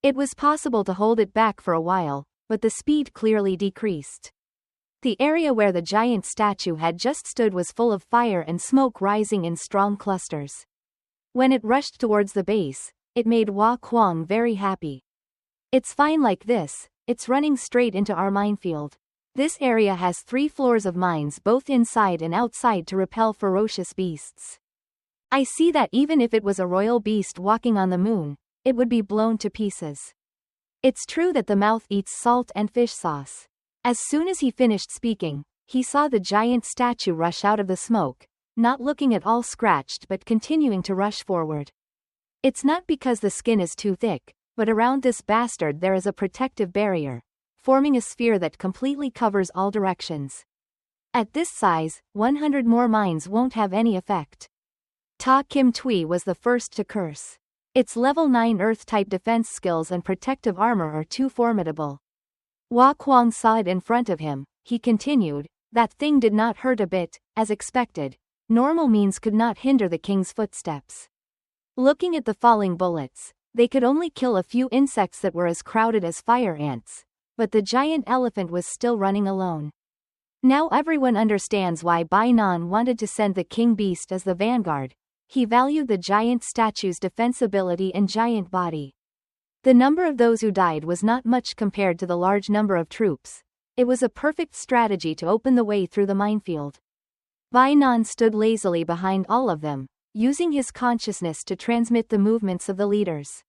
S1: It was possible to hold it back for a while, but the speed clearly decreased. The area where the giant statue had just stood was full of fire and smoke rising in strong clusters. When it rushed towards the base, it made Hua Kuang very happy. It's fine like this, it's running straight into our minefield. This area has 3 floors of mines both inside and outside to repel ferocious beasts. I see that even if it was a royal beast walking on the moon, it would be blown to pieces. It's true that the mouth eats salt and fish sauce. As soon as he finished speaking, he saw the giant statue rush out of the smoke, not looking at all scratched but continuing to rush forward. It's not because the skin is too thick, but around this bastard there is a protective barrier, forming a sphere that completely covers all directions. At this size, 100 more mines won't have any effect. Ta Kim Tui was the first to curse. Its level 9 earth-type defense skills and protective armor are too formidable. Hua Kuang saw it in front of him. He continued, that thing did not hurt a bit, as expected. Normal means could not hinder the king's footsteps. Looking at the falling bullets, they could only kill a few insects that were as crowded as fire ants, but the giant elephant was still running alone. Now everyone understands why Bai Nan wanted to send the king beast as the vanguard. He valued the giant statue's defensibility and giant body. The number of those who died was not much compared to the large number of troops. It was a perfect strategy to open the way through the minefield. Bai Nan stood lazily behind all of them, using his consciousness to transmit the movements of the leaders.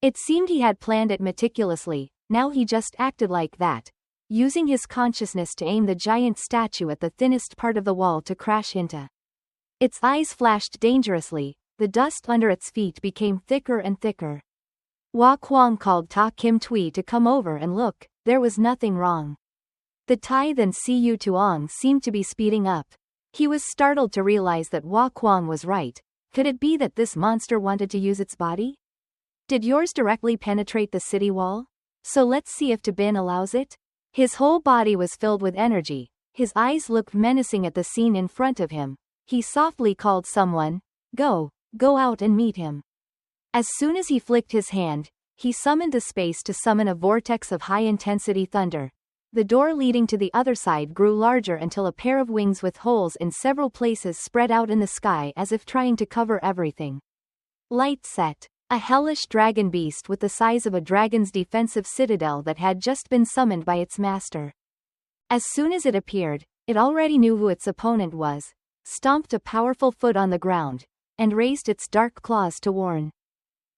S1: It seemed he had planned it meticulously. Now he just acted like that, using his consciousness to aim the giant statue at the thinnest part of the wall to crash into. Its eyes flashed dangerously, the dust under its feet became thicker and thicker. Hua Kuang called Ta Kim Tui to come over and look. There was nothing wrong. The Tai then Siu Tuong seemed to be speeding up. He was startled to realize that Hua Kuang was right. Could it be that this monster wanted to use its body? Did yours directly penetrate the city wall? So let's see if Tabin allows it. His whole body was filled with energy. His eyes looked menacing at the scene in front of him. He softly called someone. Go out and meet him. As soon as he flicked his hand, he summoned the space to summon a vortex of high-intensity thunder. The door leading to the other side grew larger until a pair of wings with holes in several places spread out in the sky as if trying to cover everything. Light set. A hellish dragon beast with the size of a dragon's defensive citadel that had just been summoned by its master. As soon as it appeared, it already knew who its opponent was, stomped a powerful foot on the ground, and raised its dark claws to warn.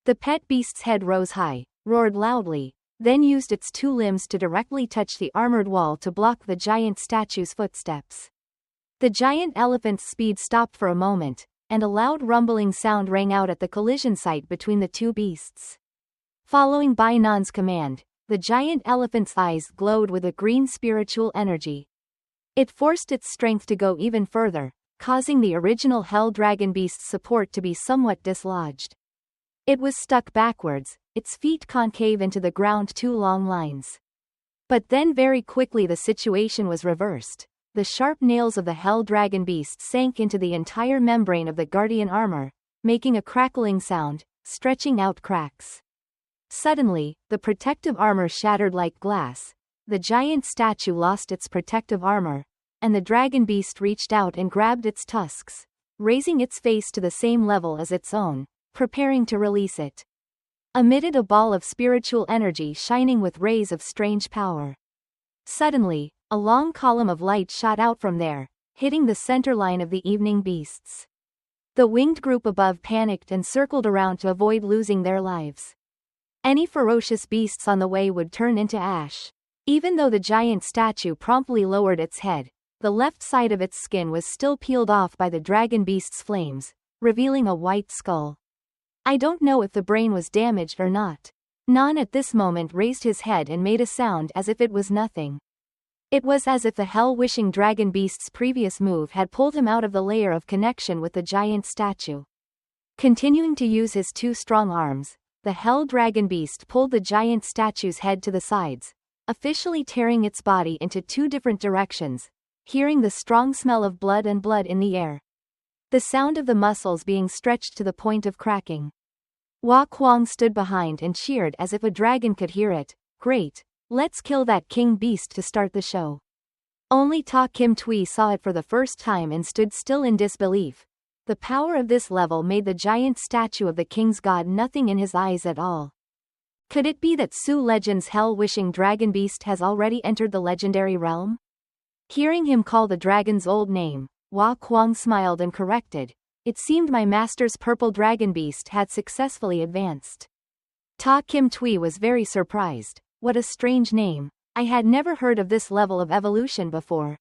S1: The pet beast's head rose high, roared loudly, then used its 2 limbs to directly touch the armored wall to block the giant statue's footsteps. The giant elephant's speed stopped for a moment, and a loud rumbling sound rang out at the collision site between the two beasts. Following Bai Nan's command, the giant elephant's eyes glowed with a green spiritual energy. It forced its strength to go even further, causing the original Hell Dragon Beast's support to be somewhat dislodged. It was stuck backwards, its feet concave into the ground, two long lines. But then very quickly the situation was reversed. The sharp nails of the Hell Dragon Beast sank into the entire membrane of the guardian armor, making a crackling sound, stretching out cracks. Suddenly, the protective armor shattered like glass, the giant statue lost its protective armor, and the dragon beast reached out and grabbed its tusks, raising its face to the same level as its own, preparing to release it. Emitted a ball of spiritual energy shining with rays of strange power. Suddenly, a long column of light shot out from there, hitting the center line of the evening beasts. The winged group above panicked and circled around to avoid losing their lives. Any ferocious beasts on the way would turn into ash. Even though the giant statue promptly lowered its head, the left side of its skin was still peeled off by the dragon beast's flames, revealing a white skull. I don't know if the brain was damaged or not. Nan at this moment raised his head and made a sound as if it was nothing. It was as if the hell-wishing dragon beast's previous move had pulled him out of the layer of connection with the giant statue. Continuing to use his two strong arms, the hell dragon beast pulled the giant statue's head to the sides, officially tearing its body into two different directions, hearing the strong smell of blood and blood in the air. The sound of the muscles being stretched to the point of cracking. Hua Kuang stood behind and cheered as if a dragon could hear it. Great, let's kill that king beast to start the show. Only Ta Kim Tui saw it for the first time and stood still in disbelief. The power of this level made the giant statue of the king's god nothing in his eyes at all. Could it be that Su Legend's hell-wishing dragon beast has already entered the legendary realm? Hearing him call the dragon's old name, Hua Kuang smiled and corrected. It seemed my master's purple dragon beast had successfully advanced. Ta Kim Tui was very surprised. What a strange name. I had never heard of this level of evolution before.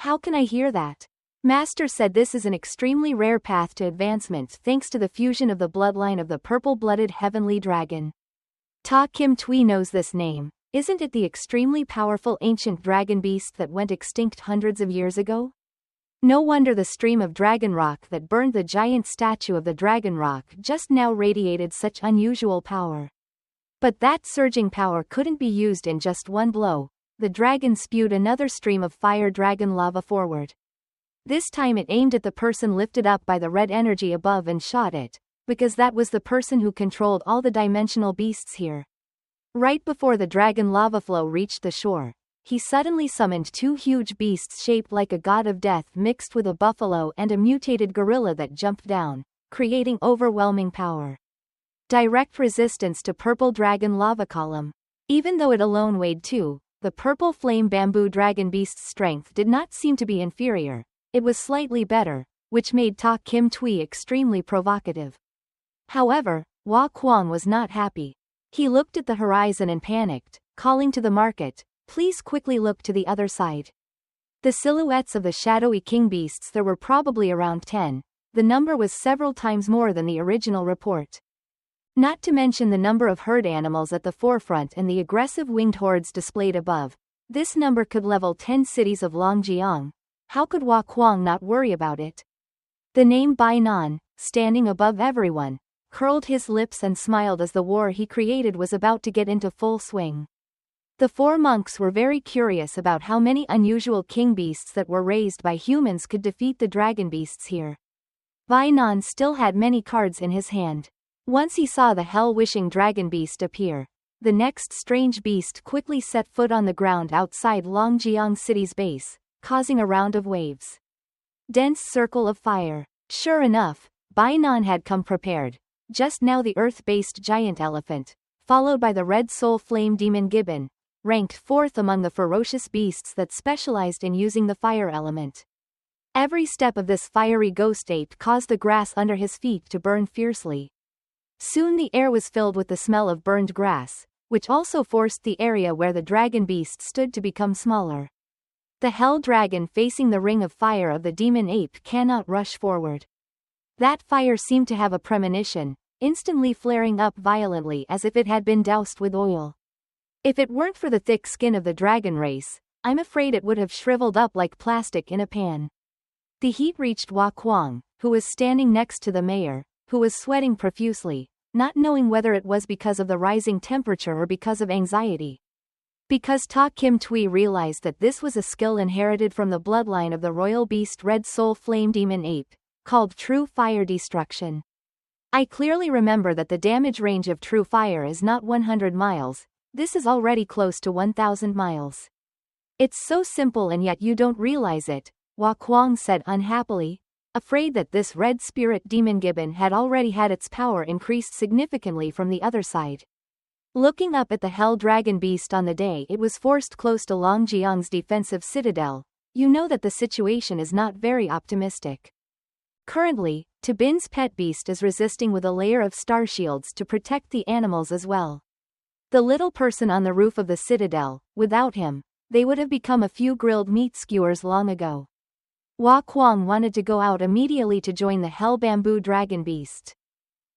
S1: How can I hear that? Master said this is an extremely rare path to advancement thanks to the fusion of the bloodline of the purple-blooded heavenly dragon. Ta Kim Tui knows this name. Isn't it the extremely powerful ancient dragon beast that went extinct hundreds of years ago? No wonder the stream of dragon rock that burned the giant statue of the dragon rock just now radiated such unusual power. But that surging power couldn't be used in just one blow. The dragon spewed another stream of fire dragon lava forward. This time it aimed at the person lifted up by the red energy above and shot it, because that was the person who controlled all the dimensional beasts here. Right before the dragon lava flow reached the shore, he suddenly summoned two huge beasts shaped like a god of death mixed with a buffalo and a mutated gorilla that jumped down, creating overwhelming power. Direct resistance to purple dragon lava column. Even though it alone weighed 2, the purple flame bamboo dragon beast's strength did not seem to be inferior. It was slightly better, which made Ta Kim Tui extremely provocative. However, Hua Kuang was not happy. He looked at the horizon and panicked, calling to the market, "Please quickly look to the other side." The silhouettes of the shadowy king beasts, there were probably around 10. The number was several times more than the original report. Not to mention the number of herd animals at the forefront and the aggressive winged hordes displayed above. This number could level 10 cities of Longjiang. How could Hua Kuang not worry about it? The name Bai Nan, standing above everyone, curled his lips and smiled as the war he created was about to get into full swing. The 4 monks were very curious about how many unusual king beasts that were raised by humans could defeat the dragon beasts here. Bai Nan still had many cards in his hand. Once he saw the hell-wishing dragon beast appear, the next strange beast quickly set foot on the ground outside Longjiang City's base, causing a round of waves. Dense circle of fire. Sure enough, Bai Nan had come prepared. Just now the earth-based giant elephant, followed by the red soul flame demon gibbon, ranked 4th among the ferocious beasts that specialized in using the fire element. Every step of this fiery ghost ape caused the grass under his feet to burn fiercely. Soon the air was filled with the smell of burned grass, which also forced the area where the dragon beast stood to become smaller. The hell dragon facing the ring of fire of the demon ape cannot rush forward. That fire seemed to have a premonition, instantly flaring up violently as if it had been doused with oil. If it weren't for the thick skin of the dragon race, I'm afraid it would have shriveled up like plastic in a pan. The heat reached Hua Kuang, who was standing next to the mayor, who was sweating profusely, not knowing whether it was because of the rising temperature or because of anxiety. Because Ta Kim Tui realized that this was a skill inherited from the bloodline of the royal beast Red Soul Flame Demon Ape, called True Fire Destruction. I clearly remember that the damage range of True Fire is not 100 miles, this is already close to 1,000 miles. It's so simple and yet you don't realize it, Hua Kuang said unhappily, afraid that this red spirit demon gibbon had already had its power increased significantly from the other side. Looking up at the Hell Dragon Beast on the day it was forced close to Longjiang's defensive citadel, you know that the situation is not very optimistic. Currently, Tabin's pet beast is resisting with a layer of star shields to protect the animals as well. The little person on the roof of the citadel, without him, they would have become a few grilled meat skewers long ago. Hua Kuang wanted to go out immediately to join the Hell Bamboo Dragon Beast.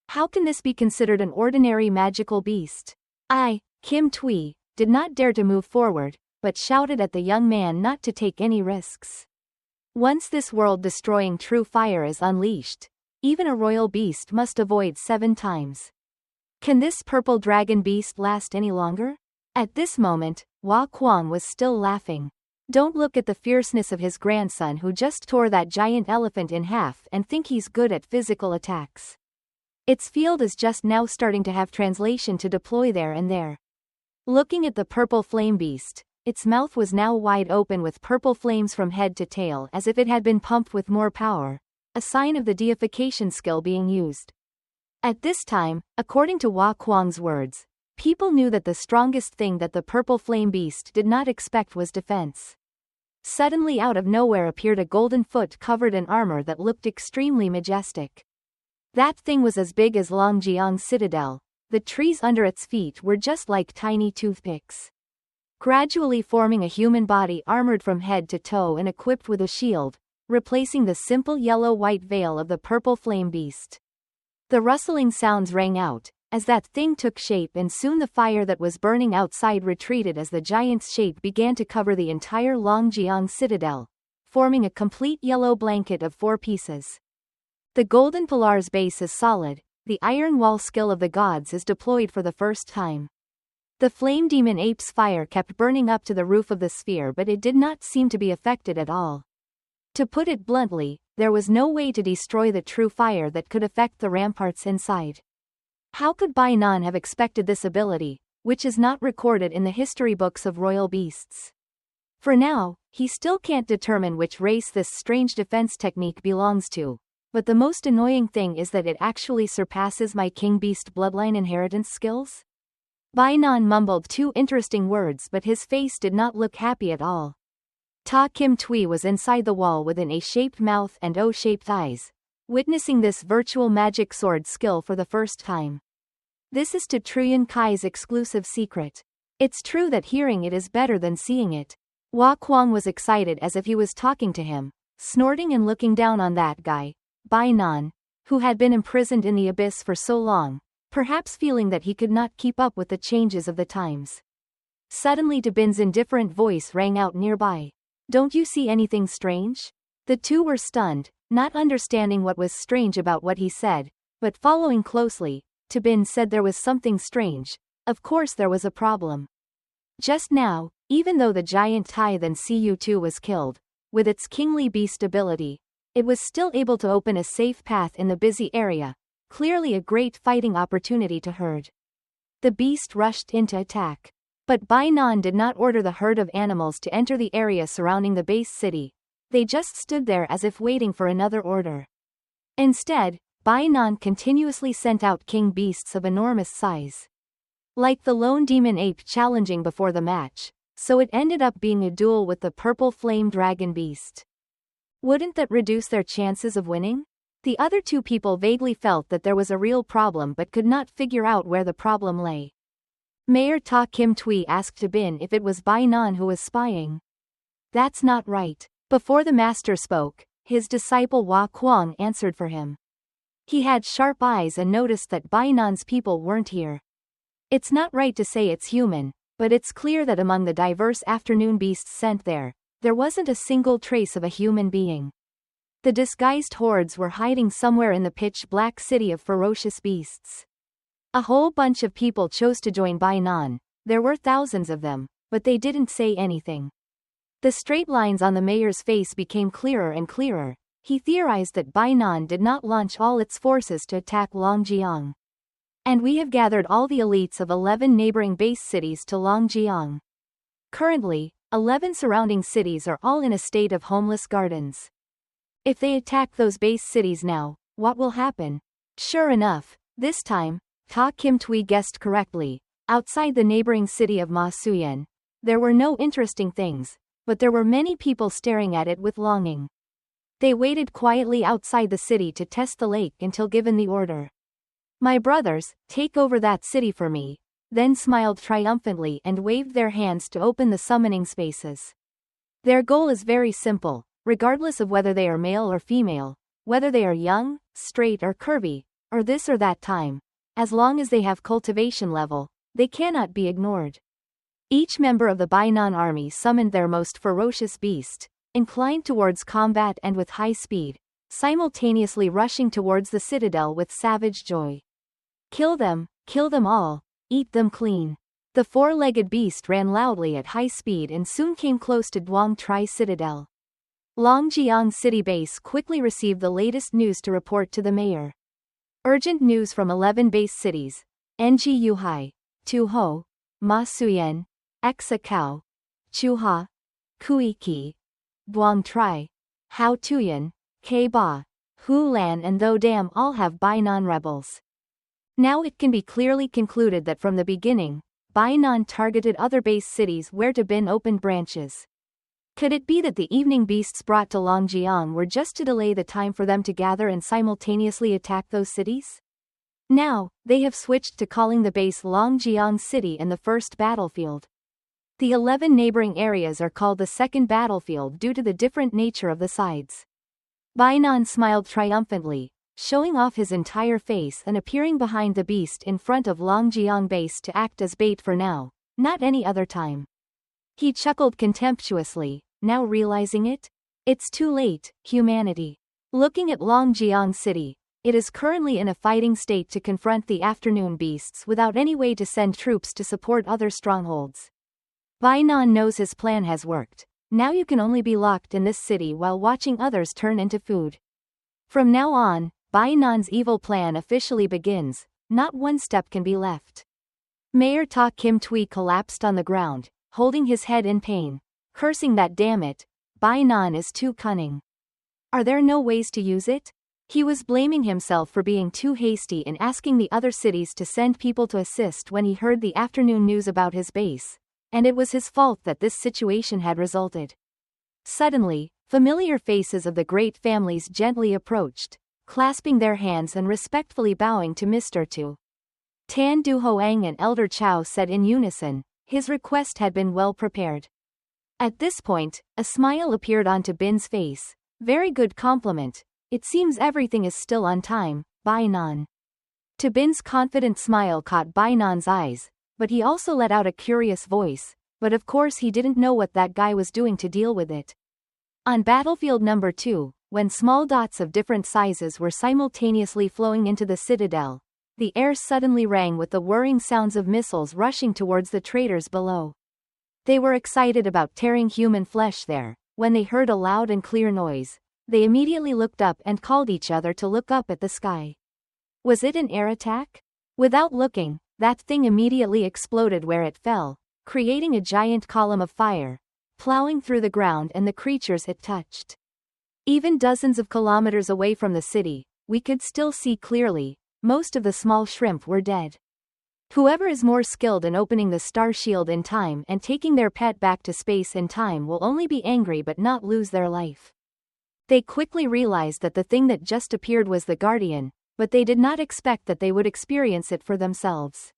S1: How can this be considered an ordinary magical beast? I, Kim Tui, did not dare to move forward, but shouted at the young man not to take any risks. Once this world-destroying true fire is unleashed, even a royal beast must avoid 7 times. Can this purple dragon beast last any longer? At this moment, Hua Kuang was still laughing. Don't look at the fierceness of his grandson who just tore that giant elephant in half and think he's good at physical attacks. Its field is just now starting to have translation to deploy there and there. Looking at the purple flame beast, its mouth was now wide open with purple flames from head to tail as if it had been pumped with more power, a sign of the deification skill being used. At this time, according to Hua Kuang's words, people knew that the strongest thing that the purple flame beast did not expect was defense. Suddenly out of nowhere appeared a golden foot covered in armor that looked extremely majestic. That thing was as big as Longjiang's citadel, the trees under its feet were just like tiny toothpicks. Gradually forming a human body armored from head to toe and equipped with a shield, replacing the simple yellow-white veil of the purple flame beast. The rustling sounds rang out, as that thing took shape and soon the fire that was burning outside retreated as the giant's shape began to cover the entire Longjiang citadel, forming a complete yellow blanket of 4 pieces. The golden pilar's base is solid, the iron wall skill of the gods is deployed for the first time. The flame demon ape's fire kept burning up to the roof of the sphere but it did not seem to be affected at all. To put it bluntly, there was no way to destroy the true fire that could affect the ramparts inside. How could Bai Nan have expected this ability, which is not recorded in the history books of royal beasts? For now, he still can't determine which race this strange defense technique belongs to. But the most annoying thing is that it actually surpasses my king beast bloodline inheritance skills? Bai Nan mumbled 2 interesting words but his face did not look happy at all. Ta Kim Tui was inside the wall with an A-shaped mouth and O-shaped eyes, witnessing this virtual magic sword skill for the first time. This is to Truyan Kai's exclusive secret. It's true that hearing it is better than seeing it. Hua Kuang was excited as if he was talking to him, snorting and looking down on that guy, Bai Nan, who had been imprisoned in the abyss for so long, perhaps feeling that he could not keep up with the changes of the times. Suddenly Dabin's indifferent voice rang out nearby. Don't you see anything strange? The 2 were stunned, not understanding what was strange about what he said, but following closely, Dabin said there was something strange. Of course there was a problem. Just now, even though the giant tithe and Cu2 was killed, with its kingly beast ability, it was still able to open a safe path in the busy area, clearly a great fighting opportunity to herd. The beast rushed into attack. But Bai Nan did not order the herd of animals to enter the area surrounding the base city. They just stood there as if waiting for another order. Instead, Bai Nan continuously sent out king beasts of enormous size. Like the lone demon ape challenging before the match, so it ended up being a duel with the purple flame dragon beast. Wouldn't that reduce their chances of winning? The other 2 people vaguely felt that there was a real problem but could not figure out where the problem lay. Mayor Ta Kim Tui asked Dabin if it was Bai Nan who was spying. That's not right. Before the master spoke, his disciple Hua Kuang answered for him. He had sharp eyes and noticed that Bainan's people weren't here. It's not right to say it's human, but it's clear that among the diverse afternoon beasts sent there wasn't a single trace of a human being. The disguised hordes were hiding somewhere in the pitch-black city of ferocious beasts. A whole bunch of people chose to join Bainan. There were thousands of them, but they didn't say anything. The straight lines on the mayor's face became clearer and clearer. He theorized that Bainan did not launch all its forces to attack Longjiang. And we have gathered all the elites of 11 neighboring base cities to Longjiang. Currently, 11 surrounding cities are all in a state of homeless gardens. If they attack those base cities now, what will happen? Sure enough, this time, Ta Kim Tui guessed correctly. Outside the neighboring city of Ma Suyen, there were no interesting things, but there were many people staring at it with longing. They waited quietly outside the city to test the lake until given the order. My brothers, take over that city for me, then smiled triumphantly and waved their hands to open the summoning spaces. Their goal is very simple, regardless of whether they are male or female, whether they are young, straight or curvy, or this or that time, as long as they have cultivation level, they cannot be ignored. Each member of the Bainan army summoned their most ferocious beast, inclined towards combat and with high speed, simultaneously rushing towards the citadel with savage joy. Kill them all, eat them clean. The four-legged beast ran loudly at high speed and soon came close to Duong Tri Citadel. Longjiang City Base quickly received the latest news to report to the mayor. Urgent news from 11 base cities: Ngi Yuhai, Tuho, Ma Suyen, Exakao, Chuha, Kuiki, Duong Tri, Hao Tuyen, Ke Ba, Hu Lan and Tho Dam all have Bainan rebels. Now it can be clearly concluded that from the beginning, Bainan targeted other base cities where to Bin opened branches. Could it be that the evening beasts brought to Longjiang were just to delay the time for them to gather and simultaneously attack those cities? Now, they have switched to calling the base Longjiang City and the first battlefield. The 11 neighboring areas are called the second battlefield due to the different nature of the sides. Bainan smiled triumphantly, showing off his entire face and appearing behind the beast in front of Longjiang base to act as bait for now, not any other time. He chuckled contemptuously, now realizing it? It's too late, humanity. Looking at Longjiang City, it is currently in a fighting state to confront the afternoon beasts without any way to send troops to support other strongholds. Bainan knows his plan has worked. Now you can only be locked in this city while watching others turn into food. From now on, Bainan's evil plan officially begins. Not one step can be left. Mayor Ta Kim Tui collapsed on the ground, holding his head in pain, cursing that damn it, Bainan is too cunning. Are there no ways to use it? He was blaming himself for being too hasty in asking the other cities to send people to assist when he heard the afternoon news about his base, and it was his fault that this situation had resulted. Suddenly, familiar faces of the great families gently approached, clasping their hands and respectfully bowing to Mr. Tu. Tan Du Hoang and Elder Chow said in unison, his request had been well prepared. At this point, a smile appeared onto Bin's face. Very good compliment. It seems everything is still on time, Bainan. To Bin's confident smile caught Bainan's eyes, but he also let out a curious voice, but of course he didn't know what that guy was doing to deal with it. On battlefield number 2, when small dots of different sizes were simultaneously flowing into the citadel, the air suddenly rang with the whirring sounds of missiles rushing towards the traders below. They were excited about tearing human flesh there. When they heard a loud and clear noise, they immediately looked up and called each other to look up at the sky. Was it an air attack? Without looking, that thing immediately exploded where it fell, creating a giant column of fire, plowing through the ground and the creatures it touched. Even dozens of kilometers away from the city, we could still see clearly. Most of the small shrimp were dead. Whoever is more skilled in opening the star shield in time and taking their pet back to space in time will only be angry but not lose their life. They quickly realized that the thing that just appeared was the Guardian, but they did not expect that they would experience it for themselves.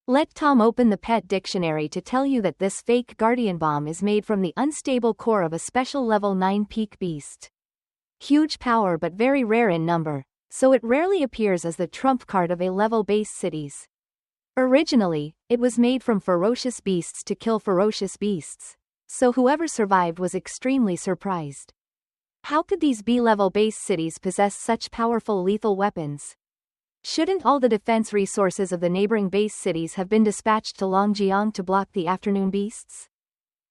S1: Let Tom open the pet dictionary to tell you that this fake Guardian bomb is made from the unstable core of a special level 9 peak beast. Huge power but very rare in number, so it rarely appears as the trump card of A-level base cities. Originally, it was made from ferocious beasts to kill ferocious beasts, so whoever survived was extremely surprised. How could these B-level base cities possess such powerful lethal weapons? Shouldn't all the defense resources of the neighboring base cities have been dispatched to Longjiang to block the afternoon beasts?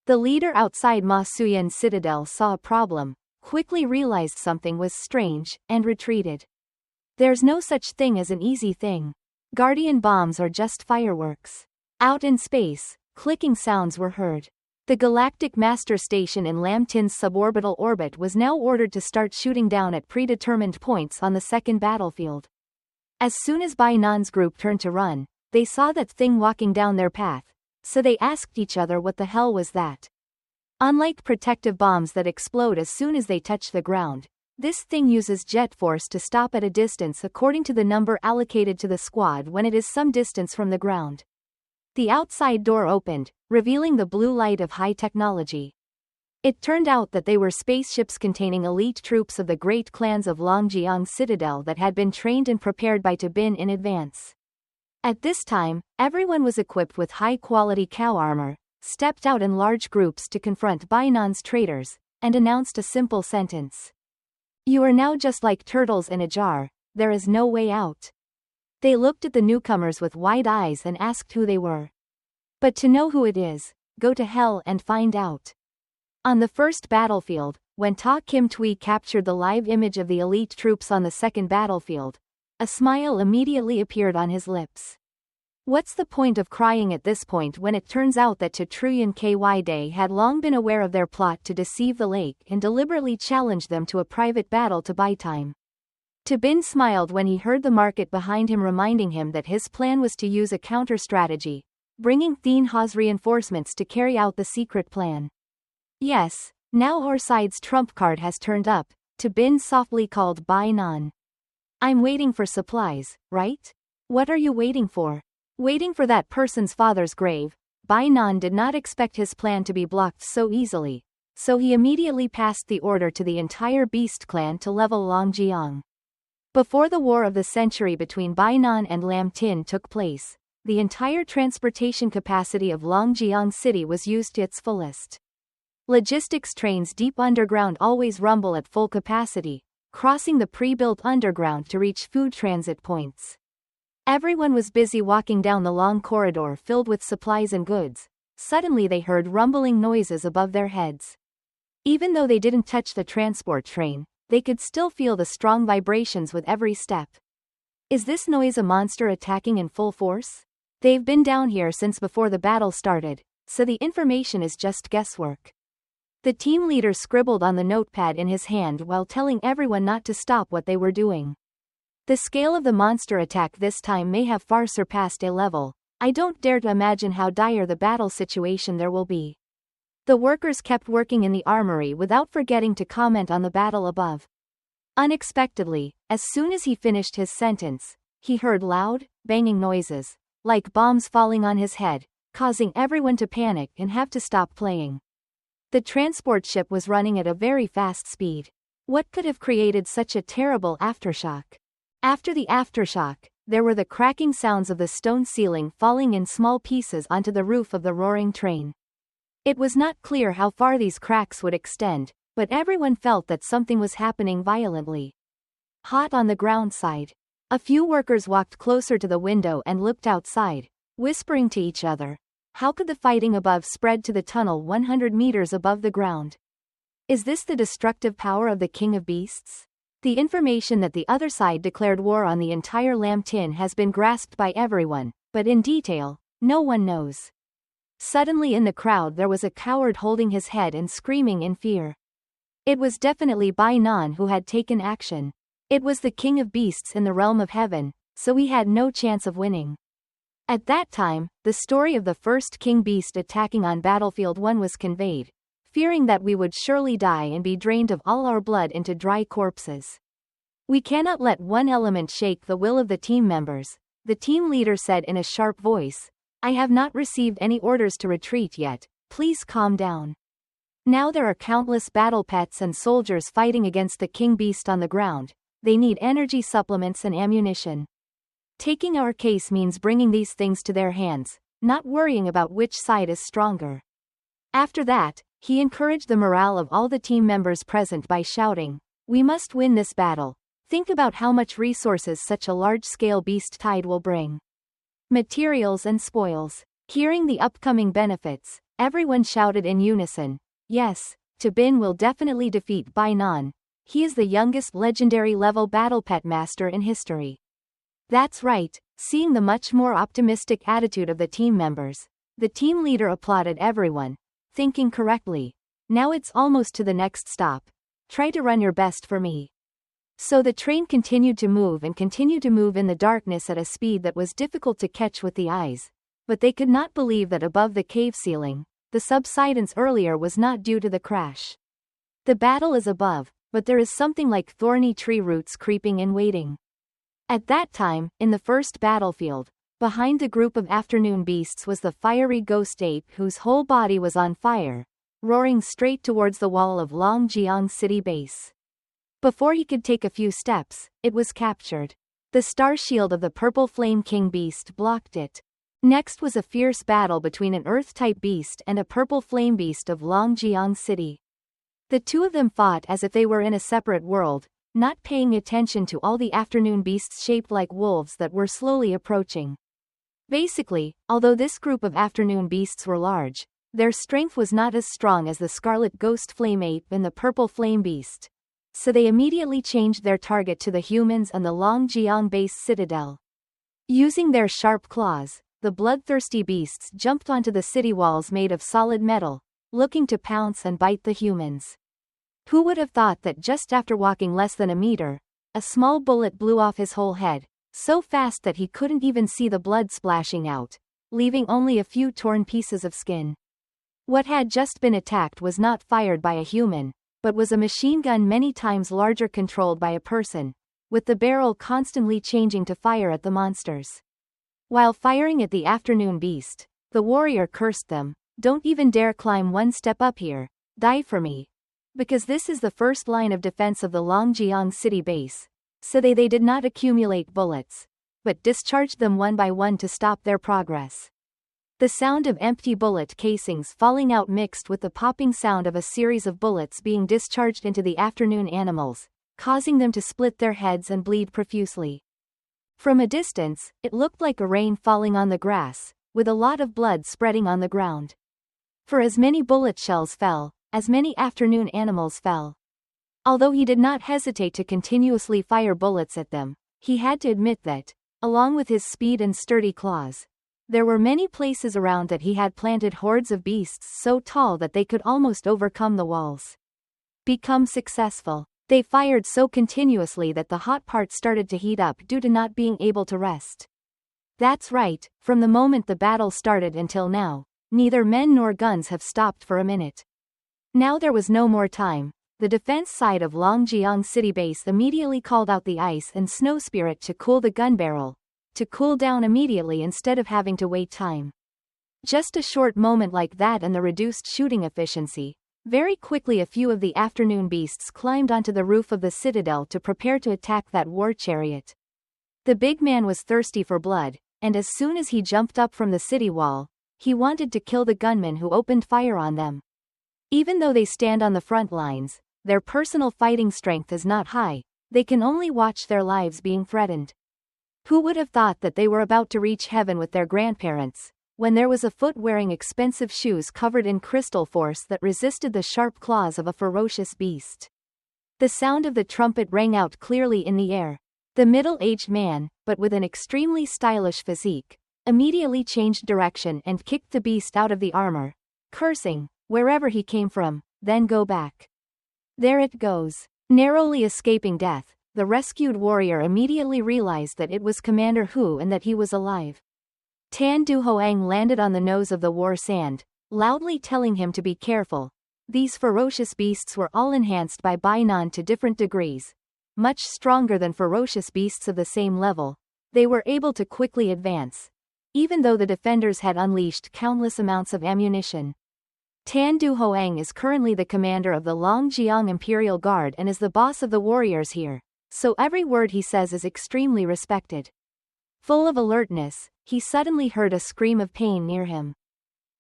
S1: The leader outside Ma Suyan's citadel saw a problem, quickly realized something was strange, and retreated. There's no such thing as an easy thing. Guardian bombs are just fireworks. Out in space, clicking sounds were heard. The Galactic Master Station in Lamtin's suborbital orbit was now ordered to start shooting down at predetermined points on the second battlefield. As soon as Bai Nan's group turned to run, they saw that thing walking down their path, so they asked each other what the hell was that. Unlike protective bombs that explode as soon as they touch the ground, this thing uses jet force to stop at a distance according to the number allocated to the squad when it is some distance from the ground. The outside door opened, revealing the blue light of high technology. It turned out that they were spaceships containing elite troops of the great clans of Longjiang Citadel that had been trained and prepared by Tabin in advance. At this time, everyone was equipped with high-quality cow armor, stepped out in large groups to confront Bai Nan's traitors, and announced a simple sentence. "You are now just like turtles in a jar, there is no way out." They looked at the newcomers with wide eyes and asked who they were. But to know who it is, go to hell and find out. On the first battlefield, when Ta Kim Tui captured the live image of the elite troops on the second battlefield, a smile immediately appeared on his lips. What's the point of crying at this point when it turns out that Tatruyan Ky Day had long been aware of their plot to deceive the lake and deliberately challenged them to a private battle to buy time? Tabin smiled when he heard the market behind him reminding him that his plan was to use a counter-strategy, bringing Thien Ha's reinforcements to carry out the secret plan. "Yes, now our side's trump card has turned up," Tabin softly called Bai Nan. "I'm waiting for supplies, right? What are you waiting for?" Waiting for that person's father's grave. Bai Nan did not expect his plan to be blocked so easily, so he immediately passed the order to the entire Beast clan to level Longjiang. Before the War of the Century between Bai Nan and Lam Tin took place, the entire transportation capacity of Longjiang City was used to its fullest. Logistics trains deep underground always rumble at full capacity, crossing the pre-built underground to reach food transit points. Everyone was busy walking down the long corridor filled with supplies and goods. Suddenly they heard rumbling noises above their heads. Even though they didn't touch the transport train, they could still feel the strong vibrations with every step. Is this noise a monster attacking in full force? They've been down here since before the battle started, so the information is just guesswork. The team leader scribbled on the notepad in his hand while telling everyone not to stop what they were doing. The scale of the monster attack this time may have far surpassed a level. I don't dare to imagine how dire the battle situation there will be. The workers kept working in the armory without forgetting to comment on the battle above. Unexpectedly, as soon as he finished his sentence, he heard loud, banging noises, like bombs falling on his head, causing everyone to panic and have to stop playing. The transport ship was running at a very fast speed. What could have created such a terrible aftershock? After the aftershock, there were the cracking sounds of the stone ceiling falling in small pieces onto the roof of the roaring train. It was not clear how far these cracks would extend, but everyone felt that something was happening violently. Hot on the ground side. A few workers walked closer to the window and looked outside, whispering to each other. How could the fighting above spread to the tunnel 100 meters above the ground? Is this the destructive power of the King of Beasts? The information that the other side declared war on the entire Lam Tin has been grasped by everyone, but in detail, no one knows. Suddenly in the crowd there was a coward holding his head and screaming in fear. It was definitely Bai Nan who had taken action. It was the King of Beasts in the realm of heaven, so he had no chance of winning. At that time, the story of the first King Beast attacking on Battlefield 1 was conveyed, fearing that we would surely die and be drained of all our blood into dry corpses. "We cannot let one element shake the will of the team members," the team leader said in a sharp voice. "I have not received any orders to retreat yet, please calm down." Now there are countless battle pets and soldiers fighting against the King Beast on the ground. they need energy supplements and ammunition. Taking our case means bringing these things to their hands, not worrying about which side is stronger. After that, he encouraged the morale of all the team members present by shouting, "We must win this battle. Think about how much resources such a large-scale beast tide will bring. Materials and spoils." Hearing the upcoming benefits, everyone shouted in unison, "Yes, Tabin will definitely defeat Bai Nan. He is the youngest legendary level battle pet master in history." That's right. Seeing the much more optimistic attitude of the team members, the team leader applauded everyone, thinking correctly. Now it's almost to the next stop. Try to run your best for me. So the train continued to move in the darkness at a speed that was difficult to catch with the eyes, but they could not believe that above the cave ceiling, the subsidence earlier was not due to the crash. The battle is above, but there is something like thorny tree roots creeping in waiting. At that time, in the first battlefield, behind the group of afternoon beasts was the fiery ghost ape whose whole body was on fire, roaring straight towards the wall of Longjiang city base. Before he could take a few steps, it was captured. The star shield of the purple flame king beast blocked it. Next was a fierce battle between an earth-type beast and a purple flame beast of Longjiang city. The two of them fought as if they were in a separate world, not paying attention to all the afternoon beasts shaped like wolves that were slowly approaching. Basically, although this group of afternoon beasts were large, their strength was not as strong as the scarlet ghost flame ape and the purple flame beast. So they immediately changed their target to the humans and the Longjiang base citadel. Using their sharp claws, the bloodthirsty beasts jumped onto the city walls made of solid metal, looking to pounce and bite the humans. Who would have thought that just after walking less than a meter, a small bullet blew off his whole head, so fast that he couldn't even see the blood splashing out, leaving only a few torn pieces of skin. What had just been attacked was not fired by a human, but was a machine gun many times larger controlled by a person, with the barrel constantly changing to fire at the monsters. While firing at the afternoon beast, the warrior cursed them, "Don't even dare climb one step up here, die for me." Because this is the first line of defense of the Longjiang city base, so they did not accumulate bullets, but discharged them one by one to stop their progress. The sound of empty bullet casings falling out mixed with the popping sound of a series of bullets being discharged into the afternoon animals, causing them to split their heads and bleed profusely. From a distance, it looked like a rain falling on the grass, with a lot of blood spreading on the ground. For as many bullet shells fell, as many afternoon animals fell. Although he did not hesitate to continuously fire bullets at them, he had to admit that, along with his speed and sturdy claws, there were many places around that he had planted hordes of beasts so tall that they could almost overcome the walls. Become successful. They fired so continuously that the hot part started to heat up due to not being able to rest. That's right, from the moment the battle started until now, neither men nor guns have stopped for a minute. Now there was no more time. The defense side of Longjiang city base immediately called out the ice and snow spirit to cool the gun barrel, to cool down immediately instead of having to wait time. Just a short moment like that and the reduced shooting efficiency. Very quickly a few of the afternoon beasts climbed onto the roof of the citadel to prepare to attack that war chariot. The big man was thirsty for blood, and as soon as he jumped up from the city wall, he wanted to kill the gunmen who opened fire on them. Even though they stand on the front lines, their personal fighting strength is not high, they can only watch their lives being threatened. Who would have thought that they were about to reach heaven with their grandparents, when there was a foot wearing expensive shoes covered in crystal force that resisted the sharp claws of a ferocious beast? The sound of the trumpet rang out clearly in the air. The middle-aged man, but with an extremely stylish physique, immediately changed direction and kicked the beast out of the armor, cursing, wherever he came from, "Then go back." There it goes. Narrowly escaping death, the rescued warrior immediately realized that it was Commander Hu and that he was alive. Tan Duhoang landed on the nose of the war sand, loudly telling him to be careful. These ferocious beasts were all enhanced by Bai Nan to different degrees. Much stronger than ferocious beasts of the same level, they were able to quickly advance, even though the defenders had unleashed countless amounts of ammunition. Tan Duhoang is currently the commander of the Longjiang Imperial Guard and is the boss of the warriors here, so every word he says is extremely respected. Full of alertness, he suddenly heard a scream of pain near him.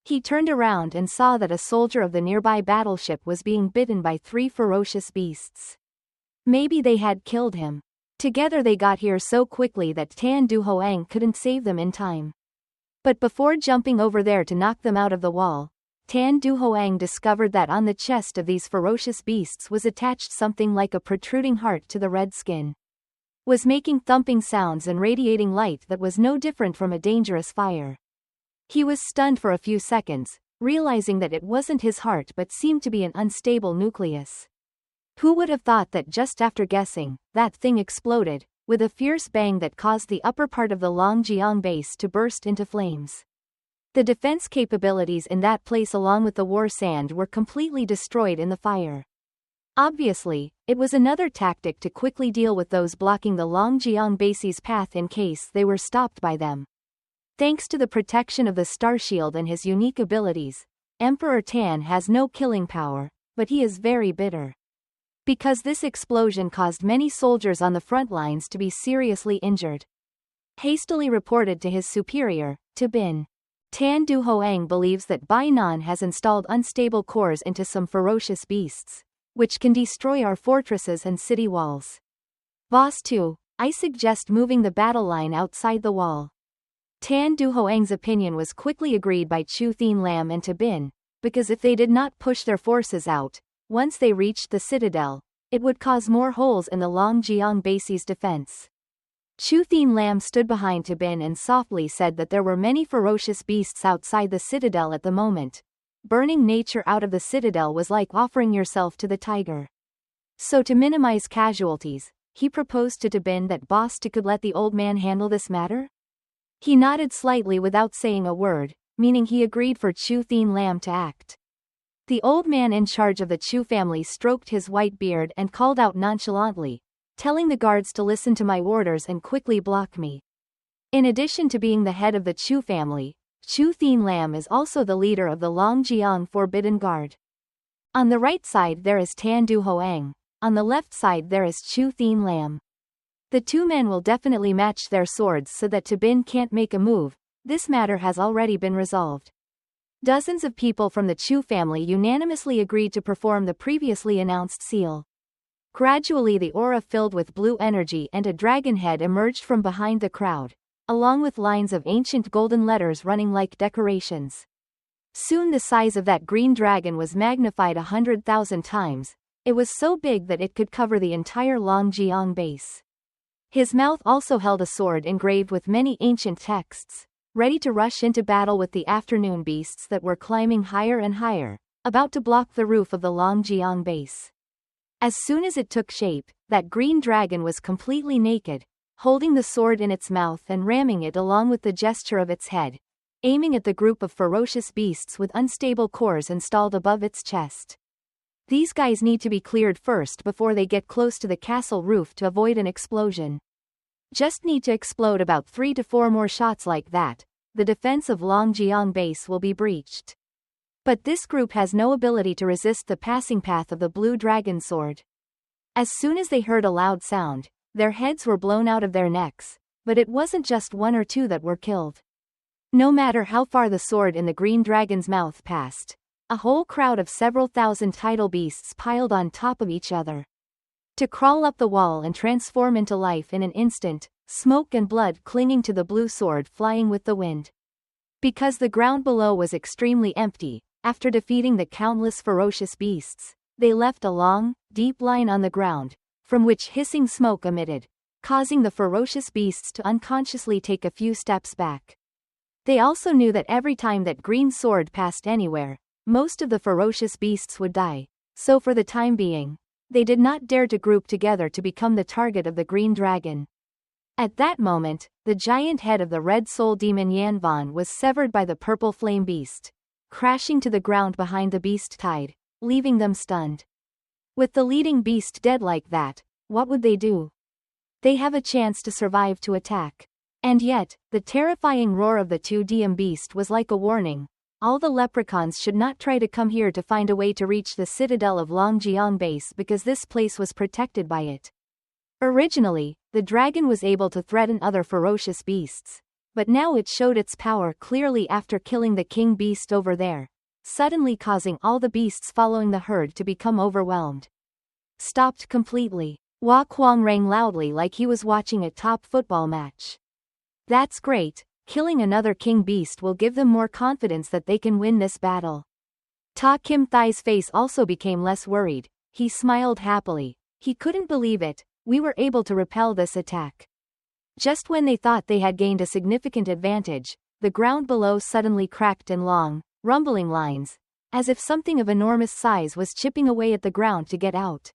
S1: He turned around and saw that a soldier of the nearby battleship was being bitten by 3 ferocious beasts. Maybe they had killed him. Together they got here so quickly that Tan Duhoang couldn't save them in time. But before jumping over there to knock them out of the wall, Tan Duhoang discovered that on the chest of these ferocious beasts was attached something like a protruding heart to the red skin. Was making thumping sounds and radiating light that was no different from a dangerous fire. He was stunned for a few seconds, realizing that it wasn't his heart but seemed to be an unstable nucleus. Who would have thought that just after guessing, that thing exploded, with a fierce bang that caused the upper part of the Longjiang base to burst into flames. The defense capabilities in that place along with the war sand were completely destroyed in the fire. Obviously, it was another tactic to quickly deal with those blocking the Longjiang base's path in case they were stopped by them. Thanks to the protection of the Star Shield and his unique abilities, Emperor Tan has no killing power, but he is very bitter. Because this explosion caused many soldiers on the front lines to be seriously injured. Hastily reported to his superior, Bin. Tan Duhoang believes that Bai Nan has installed unstable cores into some ferocious beasts, which can destroy our fortresses and city walls. Boss 2, I suggest moving the battle line outside the wall. Tan Duhoang's opinion was quickly agreed by Chu Thien Lam and Bin, because if they did not push their forces out, once they reached the citadel, it would cause more holes in the Longjiang base's defense. Chu Thien Lam stood behind Bin and softly said that there were many ferocious beasts outside the citadel at the moment. Burning nature out of the citadel was like offering yourself to the tiger. So to minimize casualties, he proposed to Bin that Boss 2 could let the old man handle this matter? He nodded slightly without saying a word, meaning he agreed for Chu Thien Lam to act. The old man in charge of the Chu family stroked his white beard and called out nonchalantly, telling the guards to listen to my orders and quickly block me. In addition to being the head of the Chu family, Chu Thien Lam is also the leader of the Longjiang Forbidden Guard. On the right side there is Tan Duhoang, on the left side there is Chu Thien Lam. The two men will definitely match their swords so that Bin can't make a move. This matter has already been resolved. Dozens of people from the Chu family unanimously agreed to perform the previously announced seal. Gradually the aura filled with blue energy and a dragon head emerged from behind the crowd, along with lines of ancient golden letters running like decorations. Soon the size of that green dragon was magnified 100,000 times. It was so big that it could cover the entire Longjiang base. His mouth also held a sword engraved with many ancient texts, ready to rush into battle with the afternoon beasts that were climbing higher and higher, about to block the roof of the Longjiang base. As soon as it took shape, that green dragon was completely naked, holding the sword in its mouth and ramming it along with the gesture of its head, aiming at the group of ferocious beasts with unstable cores installed above its chest. These guys need to be cleared first before they get close to the castle roof to avoid an explosion. Just need to explode about 3 to 4 more shots like that, the defense of Longjiang base will be breached. But this group has no ability to resist the passing path of the blue dragon sword. As soon as they heard a loud sound, their heads were blown out of their necks, but it wasn't just 1 or 2 that were killed. No matter how far the sword in the green dragon's mouth passed, a whole crowd of several thousand tidal beasts piled on top of each other. To crawl up the wall and transform into life in an instant, smoke and blood clinging to the blue sword flying with the wind. Because the ground below was extremely empty, after defeating the countless ferocious beasts, they left a long, deep line on the ground, from which hissing smoke emitted, causing the ferocious beasts to unconsciously take a few steps back. They also knew that every time that green sword passed anywhere, most of the ferocious beasts would die, so for the time being, they did not dare to group together to become the target of the green dragon. At that moment, the giant head of the red soul demon Yanvan was severed by the purple flame beast, crashing to the ground behind the beast tide, leaving them stunned. With the leading beast dead like that, what would they do? They have a chance to survive to attack. And yet, the terrifying roar of the 2DM beast was like a warning. All the leprechauns should not try to come here to find a way to reach the citadel of Longjiang base because this place was protected by it. Originally, the dragon was able to threaten other ferocious beasts, but now it showed its power clearly after killing the king beast over there, suddenly causing all the beasts following the herd to become overwhelmed. Stopped completely. Hua Kuang rang loudly like he was watching a top football match. That's great, killing another king beast will give them more confidence that they can win this battle. Ta Kim Thai's face also became less worried. He smiled happily. He couldn't believe it, we were able to repel this attack. Just when they thought they had gained a significant advantage, the ground below suddenly cracked in long, rumbling lines, as if something of enormous size was chipping away at the ground to get out.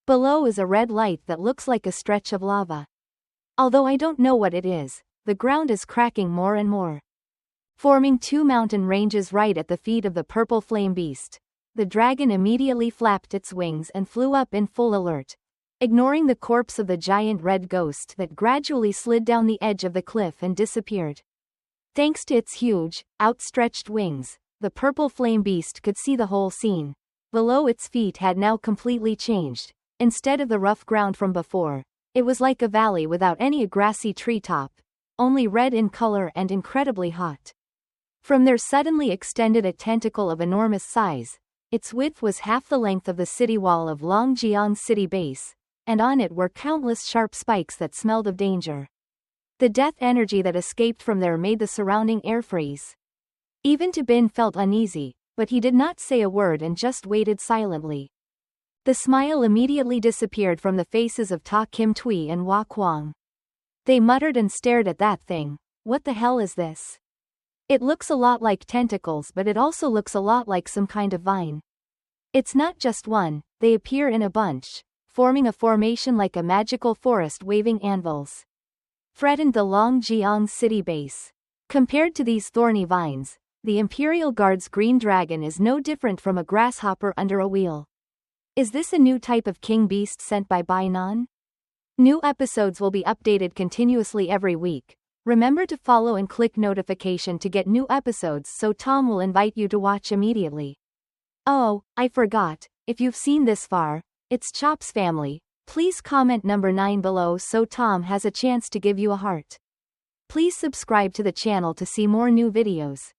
S1: Below is a red light that looks like a stretch of lava. Although I don't know what it is, the ground is cracking more and more. Forming two mountain ranges right at the feet of the purple flame beast, the dragon immediately flapped its wings and flew up in full alert, ignoring the corpse of the giant red ghost that gradually slid down the edge of the cliff and disappeared. Thanks to its huge, outstretched wings, the purple flame beast could see the whole scene. Below its feet had now completely changed. Instead of the rough ground from before, it was like a valley without any grassy treetop, only red in color and incredibly hot. From there suddenly extended a tentacle of enormous size. Its width was half the length of the city wall of Longjiang city base, and on it were countless sharp spikes that smelled of danger. The death energy that escaped from there made the surrounding air freeze. Even Bin felt uneasy, but he did not say a word and just waited silently. The smile immediately disappeared from the faces of Ta Kim Tui and Hua Kuang. They muttered and stared at that thing. What the hell is this? It looks a lot like tentacles, but it also looks a lot like some kind of vine. It's not just one, they appear in a bunch, forming a formation like a magical forest waving anvils. Threatened the Longjiang city base. Compared to these thorny vines, the Imperial Guard's green dragon is no different from a grasshopper under a wheel. Is this a new type of king beast sent by Bainan? New episodes will be updated continuously every week. Remember to follow and click notification to get new episodes so Tom will invite you to watch immediately. Oh, I forgot, if you've seen this far, it's Chop's family, please comment number 9 below so Tom has a chance to give you a heart. Please subscribe to the channel to see more new videos.